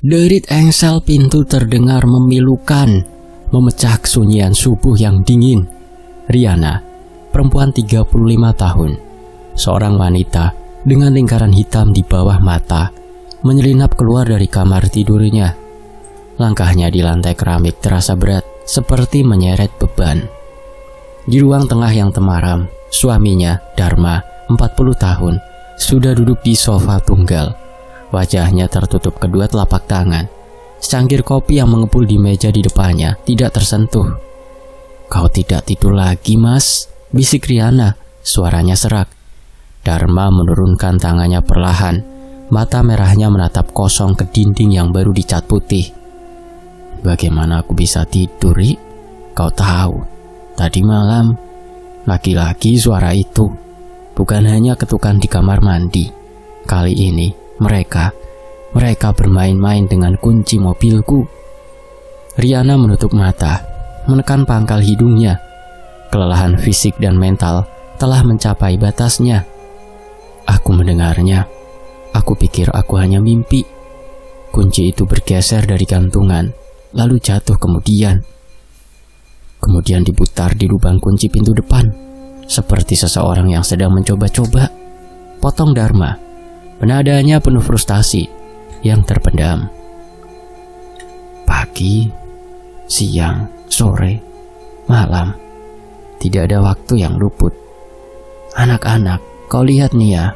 Derit engsel pintu terdengar memilukan, memecah kesunyian subuh yang dingin. Riana, perempuan 35 tahun, seorang wanita dengan lingkaran hitam di bawah mata, menyelinap keluar dari kamar tidurnya. Langkahnya di lantai keramik terasa berat, seperti menyeret beban. Di ruang tengah yang temaram, suaminya, Dharma, 40 tahun, sudah duduk di sofa tunggal. Wajahnya tertutup kedua telapak tangan. Secangkir kopi yang mengepul di meja di depannya tidak tersentuh. "Kau tidak tidur lagi, Mas?" bisik Riana, suaranya serak. Dharma menurunkan tangannya perlahan. Mata merahnya menatap kosong ke dinding yang baru dicat putih. "Bagaimana aku bisa tidur, Ri? Kau tahu, tadi malam lagi-lagi suara itu bukan hanya ketukan di kamar mandi. Kali ini mereka bermain-main dengan kunci mobilku." Riana menutup mata, menekan pangkal hidungnya. Kelelahan fisik dan mental telah mencapai batasnya. "Aku mendengarnya. Aku pikir aku hanya mimpi." Kunci itu bergeser dari gantungan, lalu jatuh kemudian diputar di lubang kunci pintu depan, seperti seseorang yang sedang mencoba-coba. Potong Dharma. Penadaannya penuh frustasi yang terpendam. Pagi, siang, sore, malam, tidak ada waktu yang luput. "Anak-anak, kau lihat nih ya,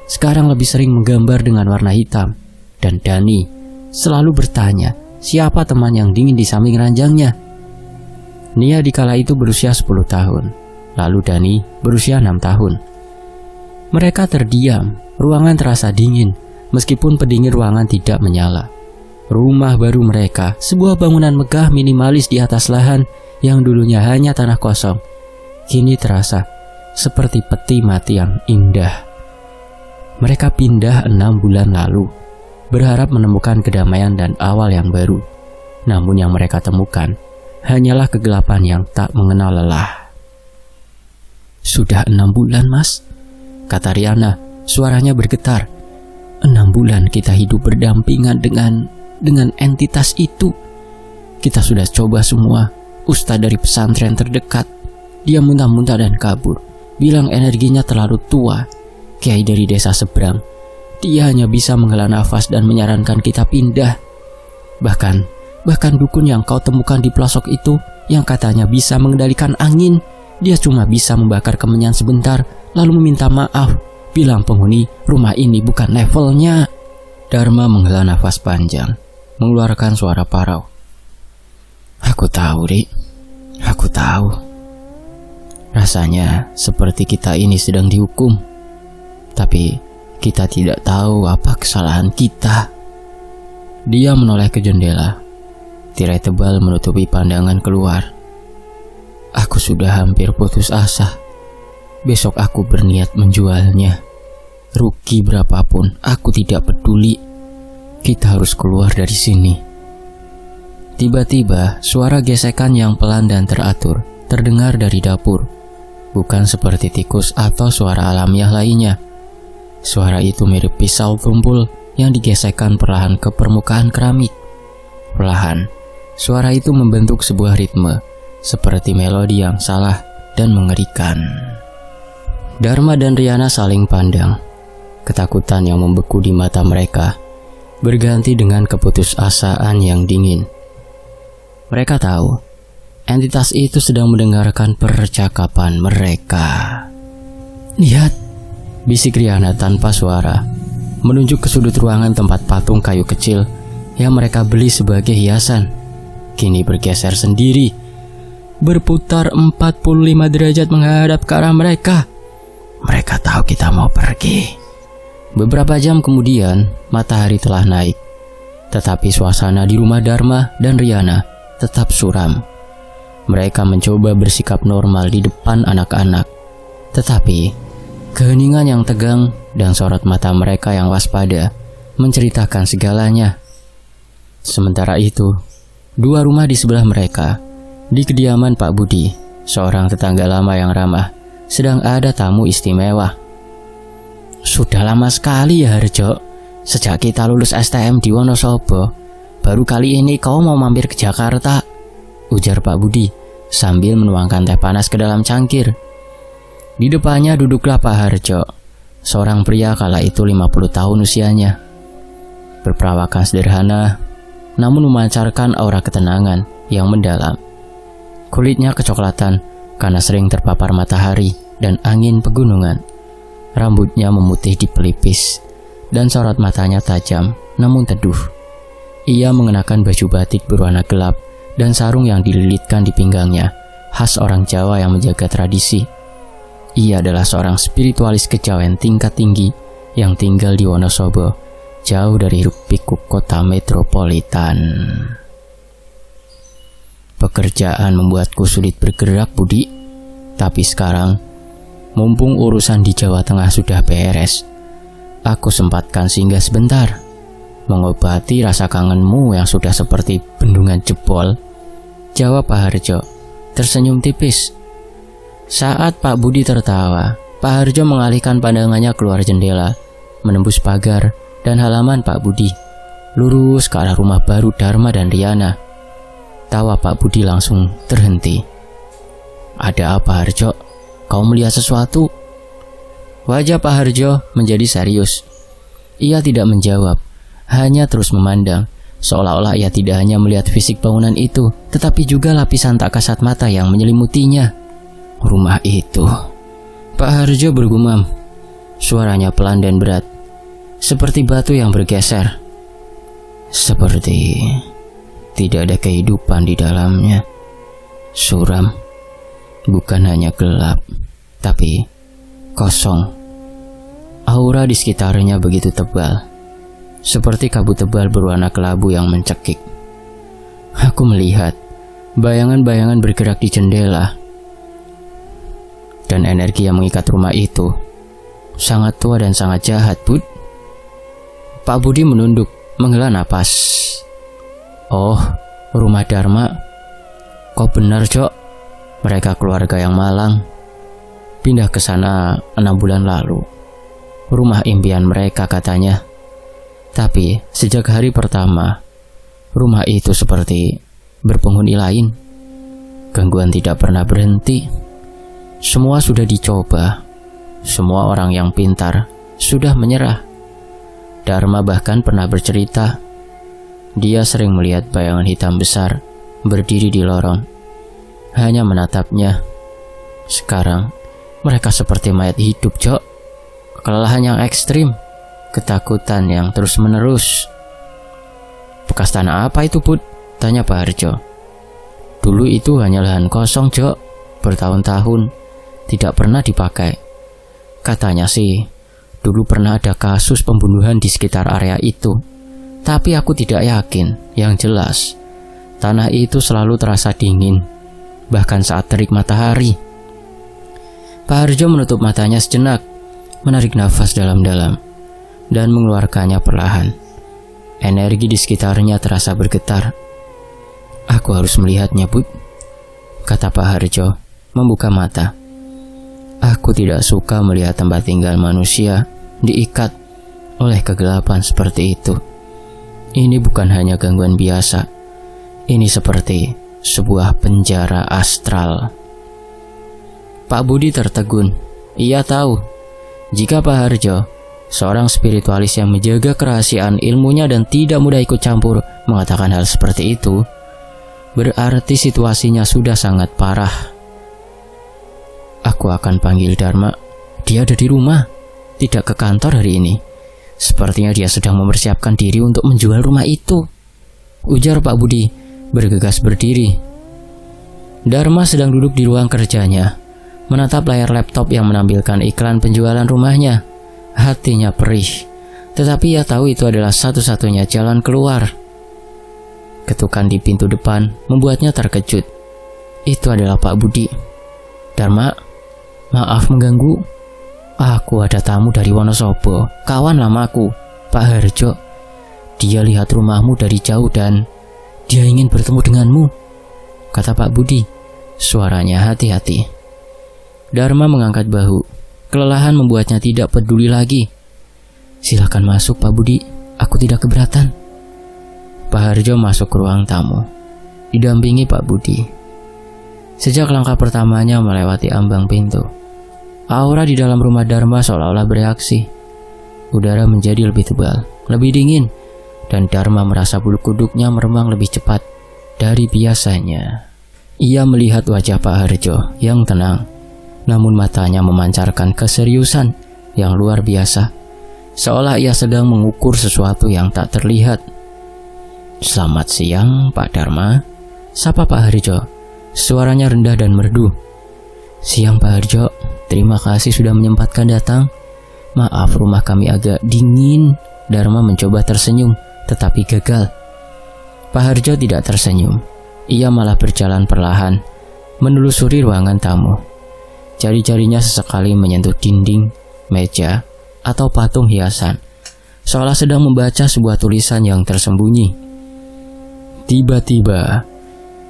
sekarang lebih sering menggambar dengan warna hitam." Dan Dani selalu bertanya, siapa teman yang dingin di samping ranjangnya. Nia dikala itu berusia 10 tahun, lalu Dani berusia 6 tahun. Mereka terdiam. Ruangan terasa dingin, meskipun pendingin ruangan tidak menyala. Rumah baru mereka, sebuah bangunan megah minimalis di atas lahan yang dulunya hanya tanah kosong, kini terasa seperti peti mati yang indah. Mereka pindah 6 bulan lalu, berharap menemukan kedamaian dan awal yang baru. Namun yang mereka temukan hanyalah kegelapan yang tak mengenal lelah. "Sudah 6 bulan, Mas," kata Riana. Suaranya bergetar. 6 bulan kita hidup berdampingan dengan entitas itu. Kita sudah coba semua. Ustadz dari pesantren terdekat, dia muntah-muntah dan kabur, bilang energinya terlalu tua. Kiai dari desa seberang, dia hanya bisa menghela nafas dan menyarankan kita pindah. Bahkan dukun yang kau temukan di pelosok itu, yang katanya bisa mengendalikan angin, dia cuma bisa membakar kemenyan sebentar, lalu meminta maaf. Bilang penghuni rumah ini bukan levelnya. Dharma menghela nafas panjang, mengeluarkan suara parau. "Aku tahu, Ri. Aku tahu. Rasanya seperti kita ini sedang dihukum. Tapi kita tidak tahu apa kesalahan kita." Dia menoleh ke jendela. Tirai tebal menutupi pandangan keluar. "Aku sudah hampir putus asa. Besok aku berniat menjualnya. Rugi berapapun, aku tidak peduli. Kita harus keluar dari sini." Tiba-tiba, suara gesekan yang pelan dan teratur terdengar dari dapur. Bukan seperti tikus atau suara alamiah lainnya. Suara itu mirip pisau tumpul yang digesekkan perlahan ke permukaan keramik. Perlahan, suara itu membentuk sebuah ritme, seperti melodi yang salah dan mengerikan. Dharma dan Riana saling pandang. Ketakutan yang membeku di mata mereka berganti dengan keputusasaan yang dingin. Mereka tahu entitas itu sedang mendengarkan percakapan mereka. "Lihat," bisik Riana tanpa suara, menunjuk ke sudut ruangan tempat patung kayu kecil yang mereka beli sebagai hiasan. Kini bergeser sendiri, berputar 45 derajat menghadap ke arah mereka. Mereka tahu kita mau pergi. Beberapa jam kemudian, matahari telah naik. Tetapi suasana di rumah Dharma dan Riana tetap suram. Mereka mencoba bersikap normal di depan anak-anak. Tetapi, keheningan yang tegang dan sorot mata mereka yang waspada menceritakan segalanya. Sementara itu, 2 rumah di sebelah mereka, di kediaman Pak Budi, seorang tetangga lama yang ramah, sedang ada tamu istimewa. "Sudah lama sekali ya Harjo, sejak kita lulus STM di Wonosobo, baru kali ini kau mau mampir ke Jakarta, ujar Pak Budi sambil menuangkan teh panas ke dalam cangkir. Di depannya duduklah Pak Harjo, seorang pria kala itu 50 tahun usianya. Berperawakan sederhana, namun memancarkan aura ketenangan yang mendalam. Kulitnya kecoklatan karena sering terpapar matahari dan angin pegunungan. Rambutnya memutih di pelipis, dan sorot matanya tajam namun teduh. Ia mengenakan baju batik berwarna gelap dan sarung yang dililitkan di pinggangnya, khas orang Jawa yang menjaga tradisi. Ia adalah seorang spiritualis kejawen tingkat tinggi yang tinggal di Wonosobo, jauh dari hiruk-pikuk kota metropolitan. Pekerjaan membuatku sulit bergerak, Budi. Tapi sekarang, mumpung urusan di Jawa Tengah sudah beres, aku sempatkan singgah sebentar, mengobati rasa kangenmu yang sudah seperti bendungan jebol, jawab Pak Harjo, tersenyum tipis. Saat Pak Budi tertawa, Pak Harjo mengalihkan pandangannya keluar jendela, menembus pagar dan halaman Pak Budi, lurus ke arah rumah baru Dharma dan Riana. Tawa Pak Budi langsung terhenti. Ada apa, Harjo? Kau melihat sesuatu? Wajah Pak Harjo menjadi serius. Ia tidak menjawab, hanya terus memandang, seolah-olah ia tidak hanya melihat fisik bangunan itu, tetapi juga lapisan tak kasat mata yang menyelimutinya. Rumah itu, Pak Harjo bergumam. Suaranya pelan dan berat, seperti batu yang bergeser. Seperti tidak ada kehidupan di dalamnya. Suram, bukan hanya gelap, tapi kosong. Aura di sekitarnya begitu tebal, seperti kabut tebal berwarna kelabu yang mencekik. Aku melihat bayangan-bayangan bergerak di jendela, dan energi yang mengikat rumah itu sangat tua dan sangat jahat, Bud. Pak Budi menunduk, menghela napas. Oh, rumah Dharma. Kau benar, Jok. Mereka keluarga yang malang. Pindah ke sana 6 bulan lalu. Rumah impian mereka katanya. Tapi sejak hari pertama, rumah itu seperti berpenghuni lain. Gangguan tidak pernah berhenti. Semua sudah dicoba. Semua orang yang pintar sudah menyerah. Dharma bahkan pernah bercerita, dia sering melihat bayangan hitam besar berdiri di lorong, hanya menatapnya. Sekarang mereka seperti mayat hidup, Jok. Kelelahan yang ekstrim, ketakutan yang terus menerus. Bekas tanah apa itu, Bud? Tanya Pak Harjo. Dulu itu hanya lahan kosong, Jok. Bertahun-tahun tidak pernah dipakai. Katanya sih, dulu pernah ada kasus pembunuhan di sekitar area itu. Tapi aku tidak yakin. Yang jelas, tanah itu selalu terasa dingin, bahkan saat terik matahari. Pak Harjo menutup matanya sejenak, menarik nafas dalam-dalam, dan mengeluarkannya perlahan. Energi di sekitarnya terasa bergetar. Aku harus melihatnya, Bud, kata Pak Harjo, membuka mata. Aku tidak suka melihat tempat tinggal manusia diikat oleh kegelapan seperti itu. Ini bukan hanya gangguan biasa. Ini seperti sebuah penjara astral. Pak Budi tertegun. Ia tahu, jika Pak Harjo, seorang spiritualis yang menjaga kerahasiaan ilmunya dan tidak mudah ikut campur, mengatakan hal seperti itu, berarti situasinya sudah sangat parah. Aku akan panggil Dharma. Dia ada di rumah, tidak ke kantor hari ini. Sepertinya dia sedang mempersiapkan diri untuk menjual rumah itu, ujar Pak Budi, bergegas berdiri. Dharma sedang duduk di ruang kerjanya, menatap layar laptop yang menampilkan iklan penjualan rumahnya. Hatinya perih, tetapi ia tahu itu adalah satu-satunya jalan keluar. Ketukan di pintu depan membuatnya terkejut. Itu adalah Pak Budi. Dharma, maaf mengganggu. Aku ada tamu dari Wonosobo, kawan lamaku, Pak Harjo. Dia lihat rumahmu dari jauh dan dia ingin bertemu denganmu, kata Pak Budi. Suaranya hati-hati. Dharma mengangkat bahu. Kelelahan membuatnya tidak peduli lagi. Silakan masuk, Pak Budi. Aku tidak keberatan. Pak Harjo masuk ke ruang tamu, didampingi Pak Budi. Sejak langkah pertamanya melewati ambang pintu, aura di dalam rumah Dharma seolah-olah bereaksi. Udara menjadi lebih tebal, lebih dingin, dan Dharma merasa bulu kuduknya meremang lebih cepat dari biasanya. Ia melihat wajah Pak Harjo yang tenang, namun matanya memancarkan keseriusan yang luar biasa, seolah ia sedang mengukur sesuatu yang tak terlihat. "Selamat siang, Pak Dharma," sapa Pak Harjo. Suaranya rendah dan merdu. "Siang, Pak Harjo. Terima kasih sudah menyempatkan datang. Maaf, rumah kami agak dingin." Dharma mencoba tersenyum, tetapi gagal. Pak Harjo tidak tersenyum. Ia malah berjalan perlahan, menelusuri ruangan tamu. Jari-jarinya sesekali menyentuh dinding, meja, atau patung hiasan, seolah sedang membaca sebuah tulisan yang tersembunyi. Tiba-tiba,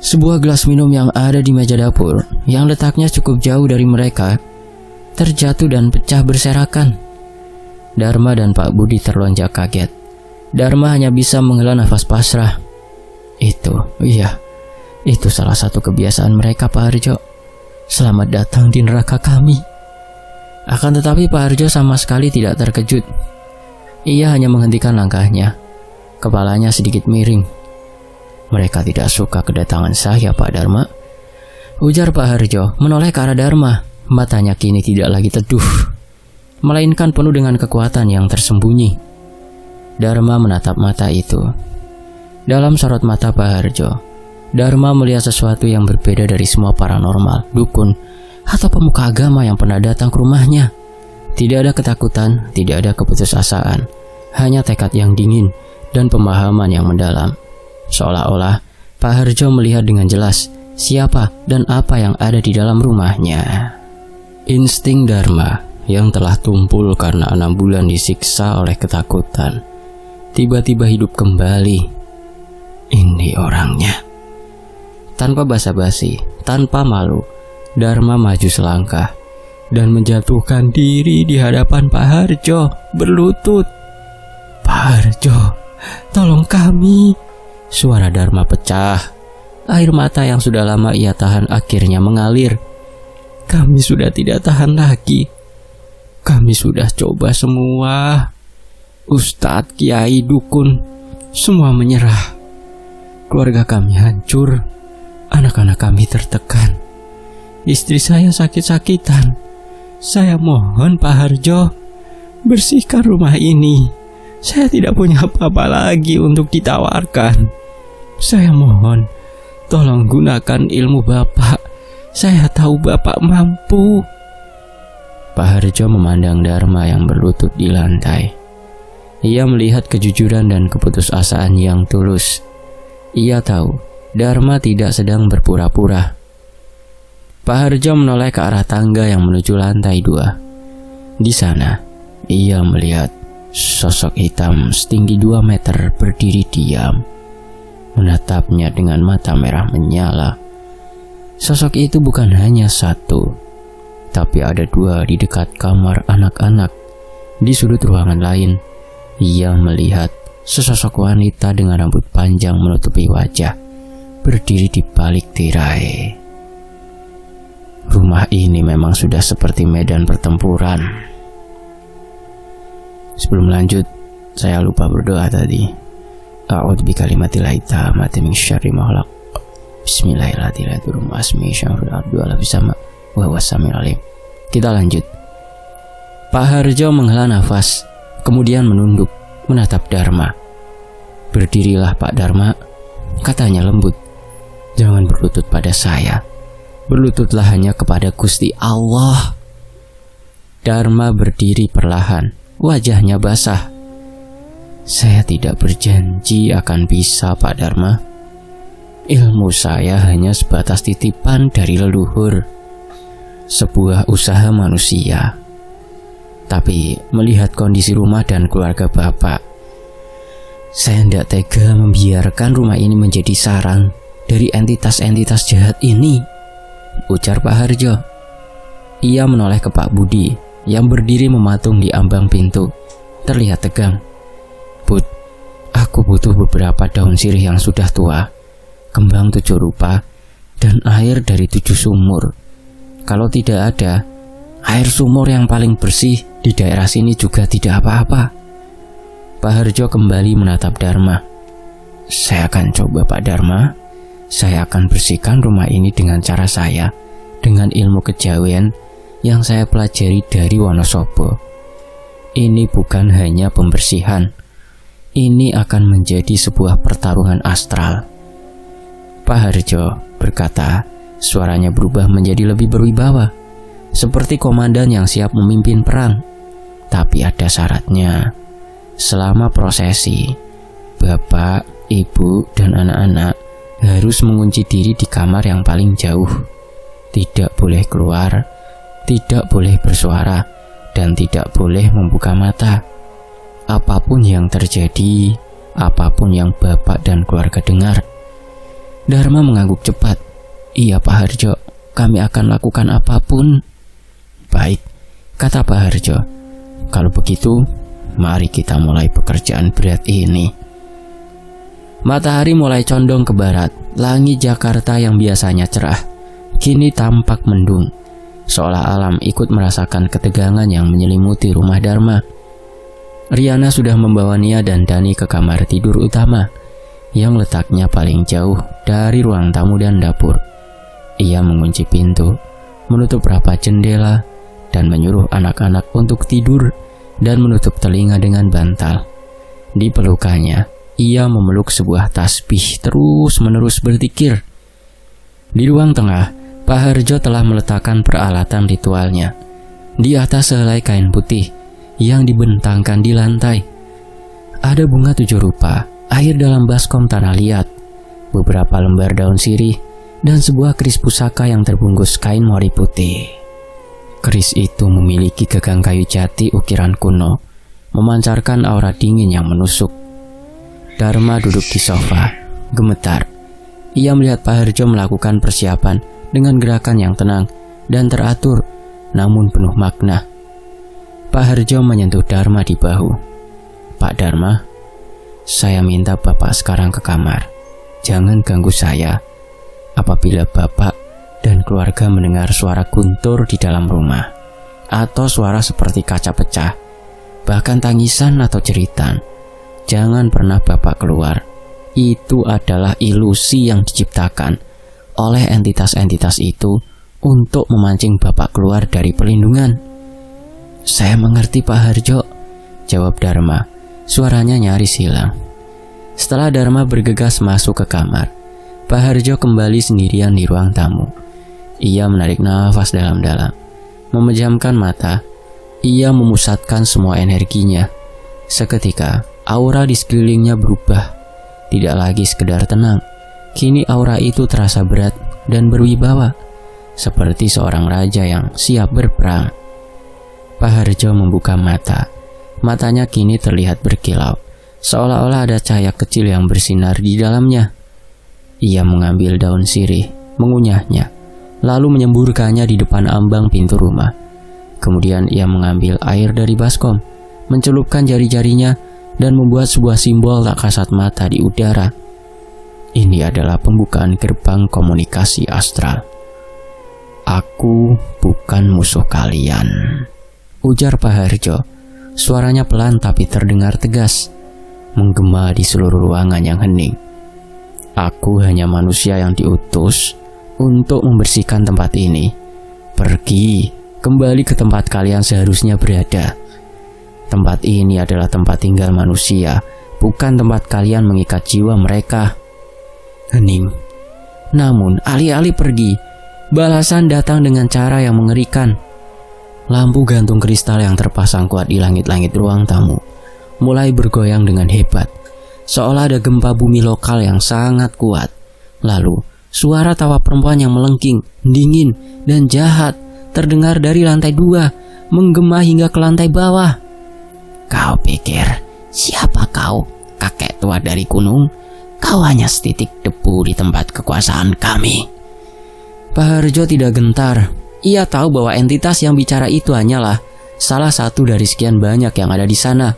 sebuah gelas minum yang ada di meja dapur, yang letaknya cukup jauh dari mereka, terjatuh dan pecah berserakan. Dharma dan Pak Budi terlonjak kaget. Dharma hanya bisa menghela nafas pasrah. Itu salah satu kebiasaan mereka, Pak Harjo. Selamat datang di neraka kami. Akan tetapi Pak Harjo sama sekali tidak terkejut. Ia hanya menghentikan langkahnya. Kepalanya sedikit miring. "Mereka tidak suka kedatangan saya, Pak Dharma," ujar Pak Harjo menoleh ke arah Dharma. Matanya kini tidak lagi teduh, melainkan penuh dengan kekuatan yang tersembunyi. Dharma menatap mata itu. Dalam sorot mata Pak Harjo, Dharma melihat sesuatu yang berbeda dari semua paranormal, dukun, atau pemuka agama yang pernah datang ke rumahnya. Tidak ada ketakutan, tidak ada keputusasaan, hanya tekad yang dingin dan pemahaman yang mendalam. Seolah-olah Pak Harjo melihat dengan jelas siapa dan apa yang ada di dalam rumahnya. Insting Dharma yang telah tumpul karena 6 bulan disiksa oleh ketakutan tiba-tiba hidup kembali. Ini orangnya. Tanpa basa-basi, tanpa malu, Dharma maju selangkah dan menjatuhkan diri di hadapan Pak Harjo, berlutut. "Pak Harjo, tolong kami." Suara Dharma pecah. Air mata yang sudah lama ia tahan akhirnya mengalir. "Kami sudah tidak tahan lagi. Kami sudah coba semua. Ustadz, kiai, dukun, semua menyerah. Keluarga kami hancur. Anak-anak kami tertekan. Istri saya sakit-sakitan. Saya mohon Pak Harjo, bersihkan rumah ini. Saya tidak punya apa-apa lagi untuk ditawarkan. Saya mohon, tolong gunakan ilmu Bapak. Saya tahu Bapak mampu." Pak Harjo memandang Dharma yang berlutut di lantai. Ia melihat kejujuran dan keputusasaan yang tulus. Ia tahu Dharma tidak sedang berpura-pura. Pak Harjo menoleh ke arah tangga yang menuju lantai 2. Di sana, ia melihat sosok hitam setinggi 2 meter berdiri diam, menatapnya dengan mata merah menyala. Sosok itu bukan hanya satu, tapi ada 2 di dekat kamar anak-anak. Di sudut ruangan lain, ia melihat sesosok wanita dengan rambut panjang menutupi wajah, berdiri di balik tirai. Rumah ini memang sudah seperti medan pertempuran. Sebelum lanjut, saya lupa berdoa tadi. A'udzu bikalimatillahi tammati min syarri ma khalaq. Bismillahirrahmanirrahim. Asmi syarrul ardi wal sama wa huwas samiul alim. Kita lanjut. Pak Harjo menghela nafas, kemudian menunduk menatap Dharma. "Berdirilah, Pak Dharma," katanya lembut. "Jangan berlutut pada saya. Berlututlah hanya kepada Gusti Allah." Dharma berdiri perlahan, wajahnya basah. "Saya tidak berjanji akan bisa, Pak Dharma. Ilmu saya hanya sebatas titipan dari leluhur, sebuah usaha manusia. Tapi melihat kondisi rumah dan keluarga Bapak, saya tidak tega membiarkan rumah ini menjadi sarang dari entitas-entitas jahat ini," ujar Pak Harjo. Ia menoleh ke Pak Budi yang berdiri mematung di ambang pintu, terlihat tegang. "Bud, aku Aku butuh beberapa daun sirih yang sudah tua, kembang 7 rupa, dan air dari 7 sumur. Kalau tidak ada, air sumur yang paling bersih di daerah sini juga tidak apa-apa. Pak Harjo kembali menatap Dharma. Saya akan coba, Pak Dharma. Saya akan bersihkan rumah ini dengan cara saya, dengan ilmu kejawen yang saya pelajari dari Wonosobo. Ini bukan hanya pembersihan. Ini akan menjadi sebuah pertarungan astral. Pak Harjo berkata, suaranya berubah menjadi lebih berwibawa, seperti komandan yang siap memimpin perang. Tapi ada syaratnya. Selama prosesi, Bapak, Ibu, dan anak-anak harus mengunci diri di kamar yang paling jauh. Tidak boleh keluar, tidak boleh bersuara, dan tidak boleh membuka mata. Apapun yang terjadi, apapun yang Bapak dan keluarga dengar. Dharma mengangguk cepat. Iya, Pak Harjo, kami akan lakukan apapun. Baik, kata Pak Harjo. Kalau begitu, mari kita mulai pekerjaan berat ini. Matahari mulai condong ke barat. Langit Jakarta yang biasanya cerah kini tampak mendung, seolah alam ikut merasakan ketegangan yang menyelimuti rumah Dharma. Riana sudah membawa Nia dan Dani ke kamar tidur utama yang letaknya paling jauh dari ruang tamu dan dapur. Ia mengunci pintu, menutup rapat jendela, dan menyuruh anak-anak untuk tidur dan menutup telinga dengan bantal. Di pelukannya, ia memeluk sebuah tasbih terus-menerus berzikir. Di ruang tengah, Pak Harjo telah meletakkan peralatan ritualnya. Di atas sehelai kain putih yang dibentangkan di lantai, ada bunga 7 rupa, air dalam baskom tanah liat, beberapa lembar daun sirih, dan sebuah keris pusaka yang terbungkus kain mori putih. Keris itu memiliki gagang kayu jati ukiran kuno, memancarkan aura dingin yang menusuk. Dharma duduk di sofa, gemetar. Ia melihat Pak Harjo melakukan persiapan dengan gerakan yang tenang dan teratur, namun penuh makna. Pak Harjo menyentuh Dharma di bahu. Pak Dharma, saya minta Bapak sekarang ke kamar. Jangan ganggu saya. Apabila Bapak dan keluarga mendengar suara guntur di dalam rumah, atau suara seperti kaca pecah, bahkan tangisan atau jeritan, jangan pernah Bapak keluar. Itu adalah ilusi yang diciptakan oleh entitas-entitas itu untuk memancing Bapak keluar dari perlindungan. Saya mengerti, Pak Harjo, jawab Dharma. Suaranya nyaris hilang. Setelah Dharma bergegas masuk ke kamar, Pak Harjo kembali sendirian di ruang tamu. Ia menarik nafas dalam-dalam. Memejamkan mata, ia memusatkan semua energinya. Seketika, aura di sekelilingnya berubah. Tidak lagi sekedar tenang. Kini aura itu terasa berat dan berwibawa, seperti seorang raja yang siap berperang. Pak Harjo membuka mata. Matanya kini terlihat berkilau, seolah-olah ada cahaya kecil yang bersinar di dalamnya. Ia mengambil daun sirih, mengunyahnya, lalu menyemburkannya di depan ambang pintu rumah. Kemudian ia mengambil air dari baskom, mencelupkan jari-jarinya, dan membuat sebuah simbol tak kasat mata di udara. Ini adalah pembukaan gerbang komunikasi astral. Aku bukan musuh kalian, ujar Pak Harjo. Suaranya pelan tapi terdengar tegas, menggema di seluruh ruangan yang hening. Aku hanya manusia yang diutus untuk membersihkan tempat ini. Pergi, kembali ke tempat kalian seharusnya berada. Tempat ini adalah tempat tinggal manusia, bukan tempat kalian mengikat jiwa mereka. Hening. Namun, alih-alih pergi, balasan datang dengan cara yang mengerikan. Lampu gantung kristal yang terpasang kuat di langit-langit ruang tamu mulai bergoyang dengan hebat, seolah ada gempa bumi lokal yang sangat kuat. Lalu, suara tawa perempuan yang melengking, dingin, dan jahat terdengar dari lantai 2, menggema hingga ke lantai bawah. Kau pikir, siapa kau, kakek tua dari gunung? Kau hanya setitik debu di tempat kekuasaan kami. Pak Harjo tidak gentar. Ia tahu bahwa entitas yang bicara itu hanyalah salah satu dari sekian banyak yang ada di sana.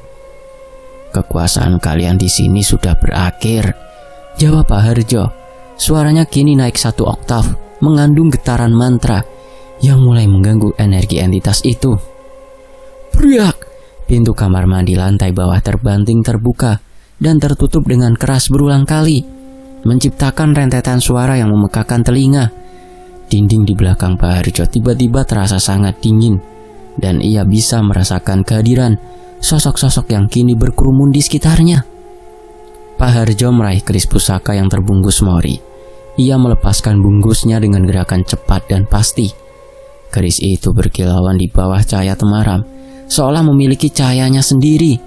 Kekuasaan kalian di sini sudah berakhir, jawab Pak Harjo. Suaranya kini naik 1 oktav, mengandung getaran mantra yang mulai mengganggu energi entitas itu. Beriak! Pintu kamar mandi lantai bawah terbanting terbuka dan tertutup dengan keras berulang kali, menciptakan rentetan suara yang memekakan telinga. Dinding di belakang Pak Harjo tiba-tiba terasa sangat dingin, dan ia bisa merasakan kehadiran sosok-sosok yang kini berkerumun di sekitarnya. Pak Harjo meraih keris pusaka yang terbungkus mori. Ia melepaskan bungkusnya dengan gerakan cepat dan pasti. Keris itu berkilauan di bawah cahaya temaram, seolah memiliki cahayanya sendiri.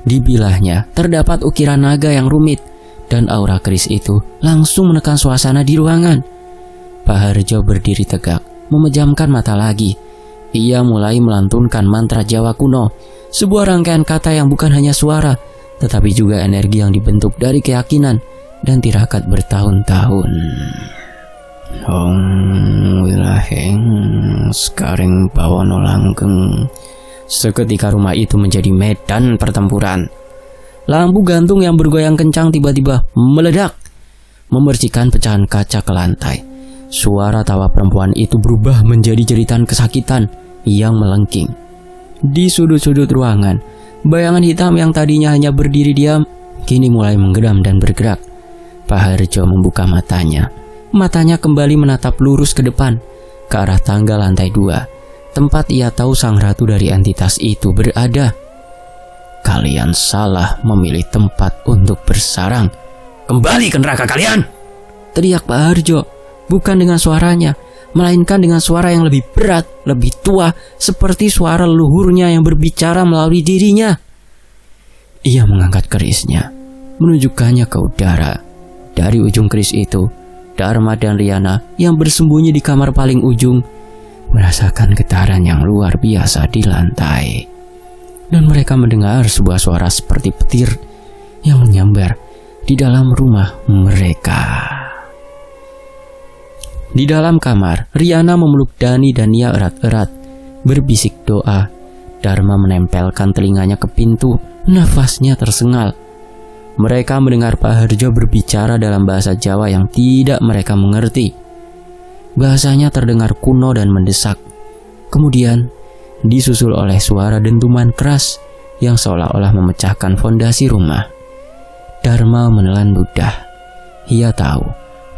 Di bilahnya terdapat ukiran naga yang rumit, dan aura keris itu langsung menekan suasana di ruangan. Pak Harjo berdiri tegak, memejamkan mata lagi. Ia mulai melantunkan mantra Jawa kuno, sebuah rangkaian kata yang bukan hanya suara, tetapi juga energi yang dibentuk dari keyakinan dan tirakat bertahun-tahun. Hong wilaheng skaring bawono langgeng. Seketika rumah itu menjadi medan pertempuran. Lampu gantung yang bergoyang kencang tiba-tiba meledak, memercikan pecahan kaca ke lantai. Suara tawa perempuan itu berubah menjadi jeritan kesakitan yang melengking. Di sudut-sudut ruangan, bayangan hitam yang tadinya hanya berdiri diam, kini mulai menggeram dan bergerak. Pak Harjo membuka matanya. Matanya kembali menatap lurus ke depan, ke arah tangga lantai 2, tempat ia tahu sang ratu dari entitas itu berada. Kalian salah memilih tempat untuk bersarang. Kembali ke neraka kalian! Teriak Pak Harjo, bukan dengan suaranya, melainkan dengan suara yang lebih berat, lebih tua, seperti suara leluhurnya yang berbicara melalui dirinya. Ia mengangkat kerisnya, menunjukkannya ke udara. Dari ujung keris itu, Dharma dan Riana yang bersembunyi di kamar paling ujung merasakan getaran yang luar biasa di lantai. Dan mereka mendengar sebuah suara seperti petir yang menyambar di dalam rumah mereka. Di dalam kamar, Riana memeluk Dani dan Nia erat-erat, berbisik doa. Dharma menempelkan telinganya ke pintu, nafasnya tersengal. Mereka mendengar Pak Harjo berbicara dalam bahasa Jawa yang tidak mereka mengerti. Bahasanya terdengar kuno dan mendesak. Kemudian disusul oleh suara dentuman keras yang seolah-olah memecahkan fondasi rumah. Dharma menelan ludah. Ia tahu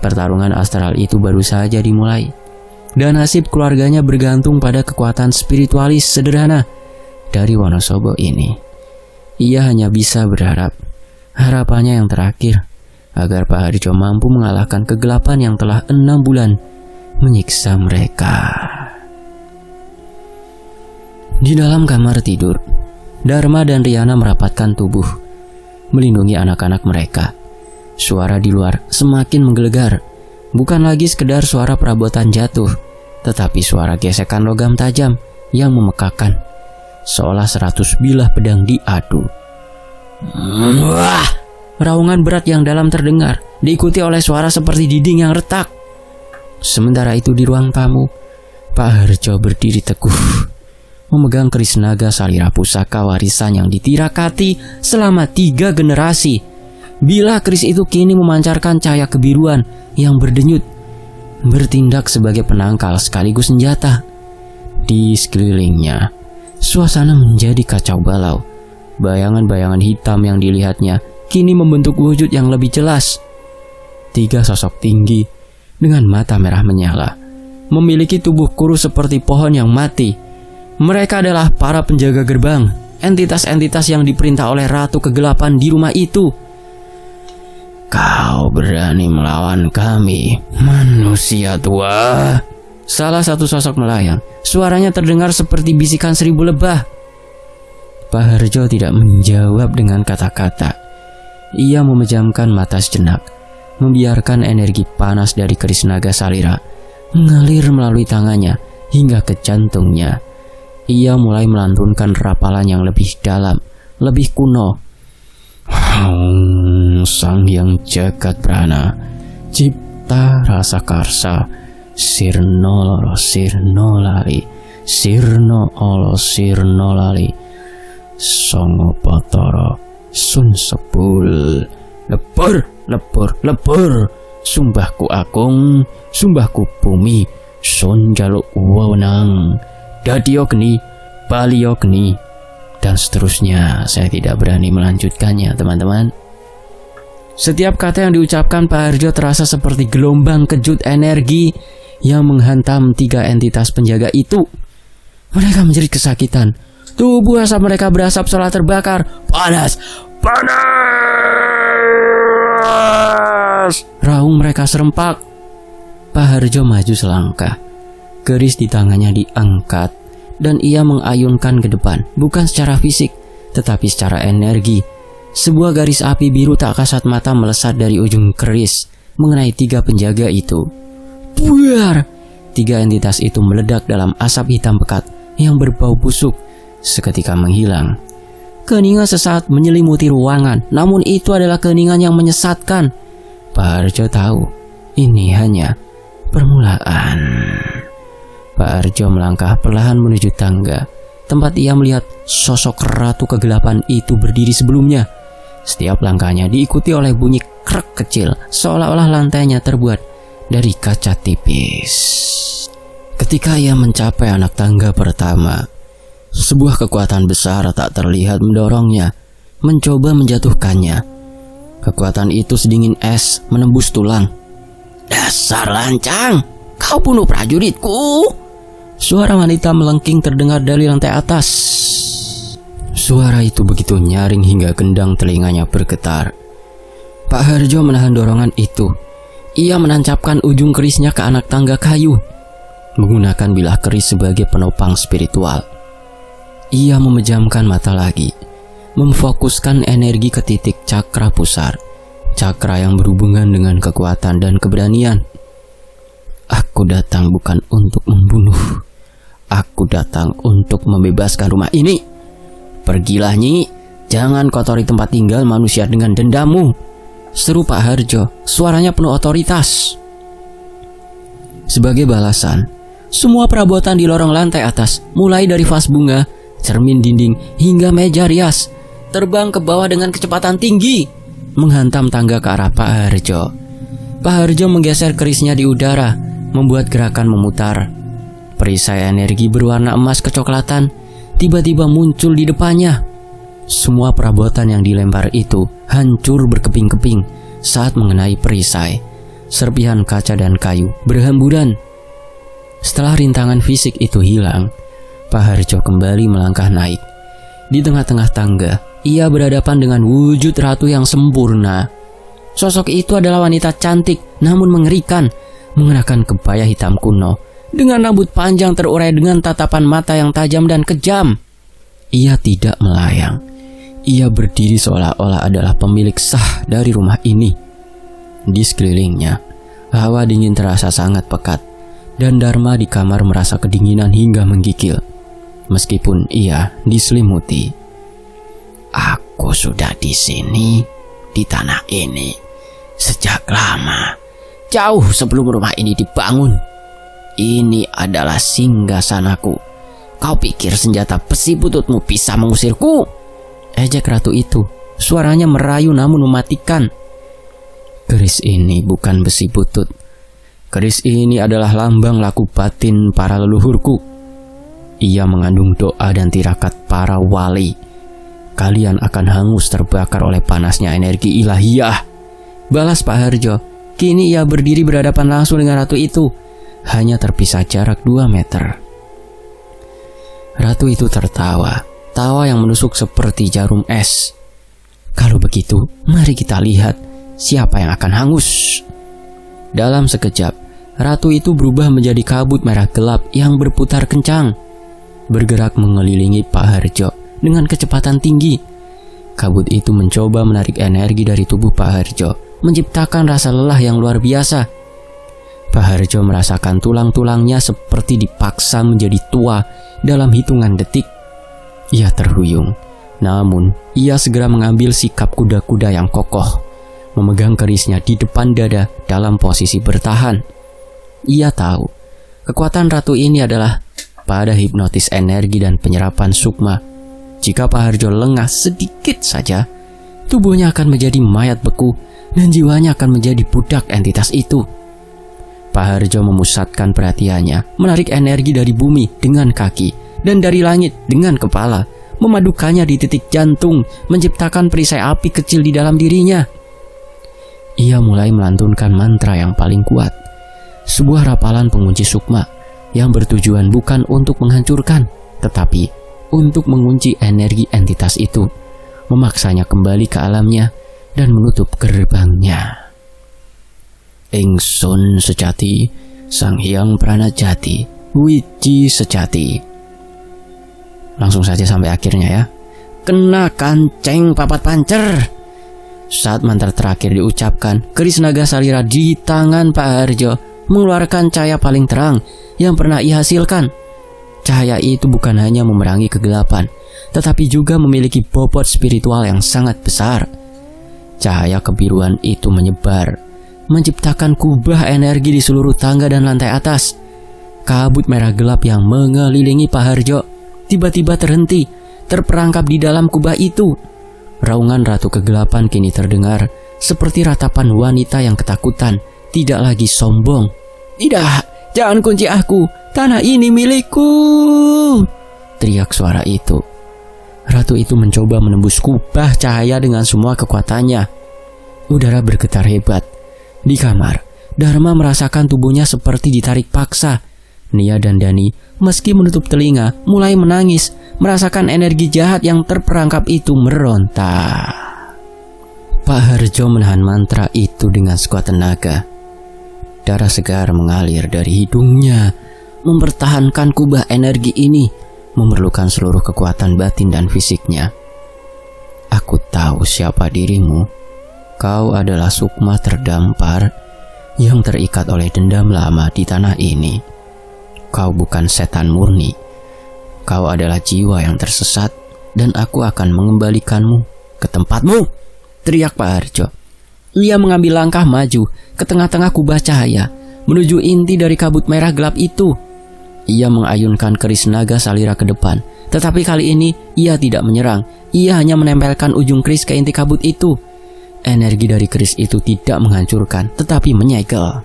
pertarungan astral itu baru saja dimulai, dan nasib keluarganya bergantung pada kekuatan spiritualis sederhana dari Wonosobo ini. Ia hanya bisa berharap, harapannya yang terakhir, agar Pak Harjo mampu mengalahkan kegelapan yang telah 6 bulan menyiksa mereka. Di dalam kamar tidur, Dharma dan Riana merapatkan tubuh, melindungi anak-anak mereka. Suara di luar semakin menggelegar, bukan lagi sekedar suara perabotan jatuh, tetapi suara gesekan logam tajam yang memekakan, seolah 100 bilah pedang diadu. Wah! Raungan berat yang dalam terdengar, diikuti oleh suara seperti dinding yang retak. Sementara itu di ruang tamu, Pak Harjo berdiri teguh, memegang keris naga salira pusaka warisan yang ditirakati selama 3 generasi. Bila keris itu kini memancarkan cahaya kebiruan yang berdenyut, bertindak sebagai penangkal sekaligus senjata. Di sekelilingnya, suasana menjadi kacau balau. Bayangan-bayangan hitam yang dilihatnya kini membentuk wujud yang lebih jelas. 3 sosok tinggi dengan mata merah menyala, memiliki tubuh kurus seperti pohon yang mati. Mereka adalah para penjaga gerbang, entitas-entitas yang diperintah oleh Ratu Kegelapan di rumah itu. Kau berani melawan kami, manusia tua? Salah satu sosok melayang. Suaranya terdengar seperti bisikan 1000 lebah. Pak Harjo tidak menjawab dengan kata-kata. Ia memejamkan mata sejenak, membiarkan energi panas dari keris naga salira mengalir melalui tangannya hingga ke jantungnya. Ia mulai melantunkan rapalan yang lebih dalam, lebih kuno. Sang Hyang Jagat Prana, Cipta Rasa Karsa, Sirno Loro Sirno Lali, Sirno Olo Sirno Lali, Songo Potoro Sun sepul, lebur, lebur, lebur. Sumbahku agung, sumbahku bumi. Sun jaluk wewenang, dadio geni, balio geni, dan seterusnya. Saya tidak berani melanjutkannya, teman-teman. Setiap kata yang diucapkan Pak Harjo terasa seperti gelombang kejut energi yang menghantam 3 entitas penjaga itu. Mereka menjerit kesakitan. Tubuh asap mereka berasap seolah terbakar. Panas, panas! Raung mereka serempak. Pak Harjo maju selangkah. Keris di tangannya diangkat dan ia mengayunkan ke depan, bukan secara fisik, tetapi secara energi. Sebuah garis api biru tak kasat mata melesat dari ujung keris mengenai 3 penjaga itu. Buar! 3 entitas itu meledak dalam asap hitam pekat yang berbau busuk, seketika menghilang. Keheningan sesaat menyelimuti ruangan, namun itu adalah keheningan yang menyesatkan. Pak Harjo tahu ini hanya permulaan. Pak Harjo melangkah perlahan menuju tangga, tempat ia melihat sosok ratu kegelapan itu berdiri sebelumnya. Setiap langkahnya diikuti oleh bunyi krek kecil, seolah-olah lantainya terbuat dari kaca tipis. Ketika ia mencapai anak tangga pertama, sebuah kekuatan besar tak terlihat mendorongnya, mencoba menjatuhkannya. Kekuatan itu sedingin es, menembus tulang. Dasar lancang, kau bunuh prajuritku! Suara wanita melengking terdengar dari lantai atas. Suara itu begitu nyaring hingga gendang telinganya bergetar. Pak Harjo menahan dorongan itu. Ia menancapkan ujung kerisnya ke anak tangga kayu, menggunakan bilah keris sebagai penopang spiritual. Ia memejamkan mata lagi, memfokuskan energi ke titik cakra pusar, cakra yang berhubungan dengan kekuatan dan keberanian. Aku datang bukan untuk membunuh. Aku datang untuk membebaskan rumah ini. Pergilah Nyi, jangan kotori tempat tinggal manusia dengan dendammu, seru Pak Harjo, suaranya penuh otoritas. Sebagai balasan, semua perabotan di lorong lantai atas, mulai dari vas bunga, cermin dinding, hingga meja rias, terbang ke bawah dengan kecepatan tinggi, menghantam tangga ke arah Pak Harjo. Pak Harjo menggeser kerisnya di udara, membuat gerakan memutar. Perisai energi berwarna emas kecoklatan tiba-tiba muncul di depannya. Semua perabotan yang dilempar itu hancur berkeping-keping saat mengenai perisai. Serpihan kaca dan kayu berhamburan. Setelah rintangan fisik itu hilang, Pak Harjo kembali melangkah naik. Di tengah-tengah tangga, ia berhadapan dengan wujud ratu yang sempurna. Sosok itu adalah wanita cantik namun mengerikan, mengenakan kebaya hitam kuno dengan rambut panjang terurai dengan tatapan mata yang tajam dan kejam. Ia tidak melayang. Ia berdiri seolah-olah adalah pemilik sah dari rumah ini. Di sekelilingnya, hawa dingin terasa sangat pekat, dan Dharma di kamar merasa kedinginan hingga menggigil. Meskipun ia diselimuti. Aku sudah di sini, di tanah ini, sejak lama, jauh sebelum rumah ini dibangun. Ini adalah singgasanaku. Kau pikir senjata besi bututmu bisa mengusirku? Ejek ratu itu. Suaranya merayu namun mematikan. Keris ini bukan besi butut. Keris ini adalah lambang laku batin para leluhurku. Ia mengandung doa dan tirakat para wali. Kalian akan hangus terbakar oleh panasnya energi ilahiyah, balas Pak Harjo. Kini ia berdiri berhadapan langsung dengan ratu itu, hanya terpisah jarak 2 meter. Ratu itu tertawa, tawa yang menusuk seperti jarum es. Kalau begitu, mari kita lihat siapa yang akan hangus. Dalam sekejap, ratu itu berubah menjadi kabut merah gelap yang berputar kencang, bergerak mengelilingi Pak Harjo dengan kecepatan tinggi. Kabut itu mencoba menarik energi dari tubuh Pak Harjo, menciptakan rasa lelah yang luar biasa. Pak Harjo merasakan tulang-tulangnya seperti dipaksa menjadi tua dalam hitungan detik. Ia terhuyung, namun ia segera mengambil sikap kuda-kuda yang kokoh, memegang kerisnya di depan dada dalam posisi bertahan. Ia tahu, kekuatan ratu ini adalah pada hipnotis energi dan penyerapan sukma. Jika Pak Harjo lengah sedikit saja, tubuhnya akan menjadi mayat beku dan jiwanya akan menjadi budak entitas itu. Pak Harjo memusatkan perhatiannya, menarik energi dari bumi dengan kaki dan dari langit dengan kepala, memadukannya di titik jantung, menciptakan perisai api kecil di dalam dirinya. Ia mulai melantunkan mantra yang paling kuat, sebuah rapalan pengunci sukma yang bertujuan bukan untuk menghancurkan, tetapi untuk mengunci energi entitas itu, memaksanya kembali ke alamnya dan menutup gerbangnya. Ingsun sejati, Sang Hyang Pranajati, Wiji sejati. Langsung saja sampai akhirnya ya. Kena kanceng papat pancer. Saat mantra terakhir diucapkan, keris naga salira di tangan Pak Harjo mengeluarkan cahaya paling terang yang pernah ia hasilkan. Cahaya itu bukan hanya memerangi kegelapan, tetapi juga memiliki bobot spiritual yang sangat besar. Cahaya kebiruan itu menyebar, menciptakan kubah energi di seluruh tangga dan lantai atas. Kabut merah gelap yang mengelilingi Pak Harjo tiba-tiba terhenti, terperangkap di dalam kubah itu. Raungan Ratu Kegelapan kini terdengar, seperti ratapan wanita yang ketakutan, tidak lagi sombong. "Tidak, jangan kunci aku, tanah ini milikku!" teriak suara itu. Ratu itu mencoba menembus kubah cahaya dengan semua kekuatannya. Udara bergetar hebat. Di kamar, Dharma merasakan tubuhnya seperti ditarik paksa. Nia dan Dani, meski menutup telinga, mulai menangis, merasakan energi jahat yang terperangkap itu meronta. Pak Harjo menahan mantra itu dengan sekuat tenaga. Darah segar mengalir dari hidungnya. Mempertahankan kubah energi ini memerlukan seluruh kekuatan batin dan fisiknya. "Aku tahu siapa dirimu. Kau adalah sukma terdampar yang terikat oleh dendam lama di tanah ini. Kau bukan setan murni. Kau adalah jiwa yang tersesat dan aku akan mengembalikanmu ke tempatmu," teriak Pak Harjo. Ia mengambil langkah maju ke tengah-tengah kubah cahaya menuju inti dari kabut merah gelap itu. Ia mengayunkan keris naga salira ke depan, tetapi kali ini ia tidak menyerang. Ia hanya menempelkan ujung keris ke inti kabut itu. Energi dari keris itu tidak menghancurkan, tetapi menyegel.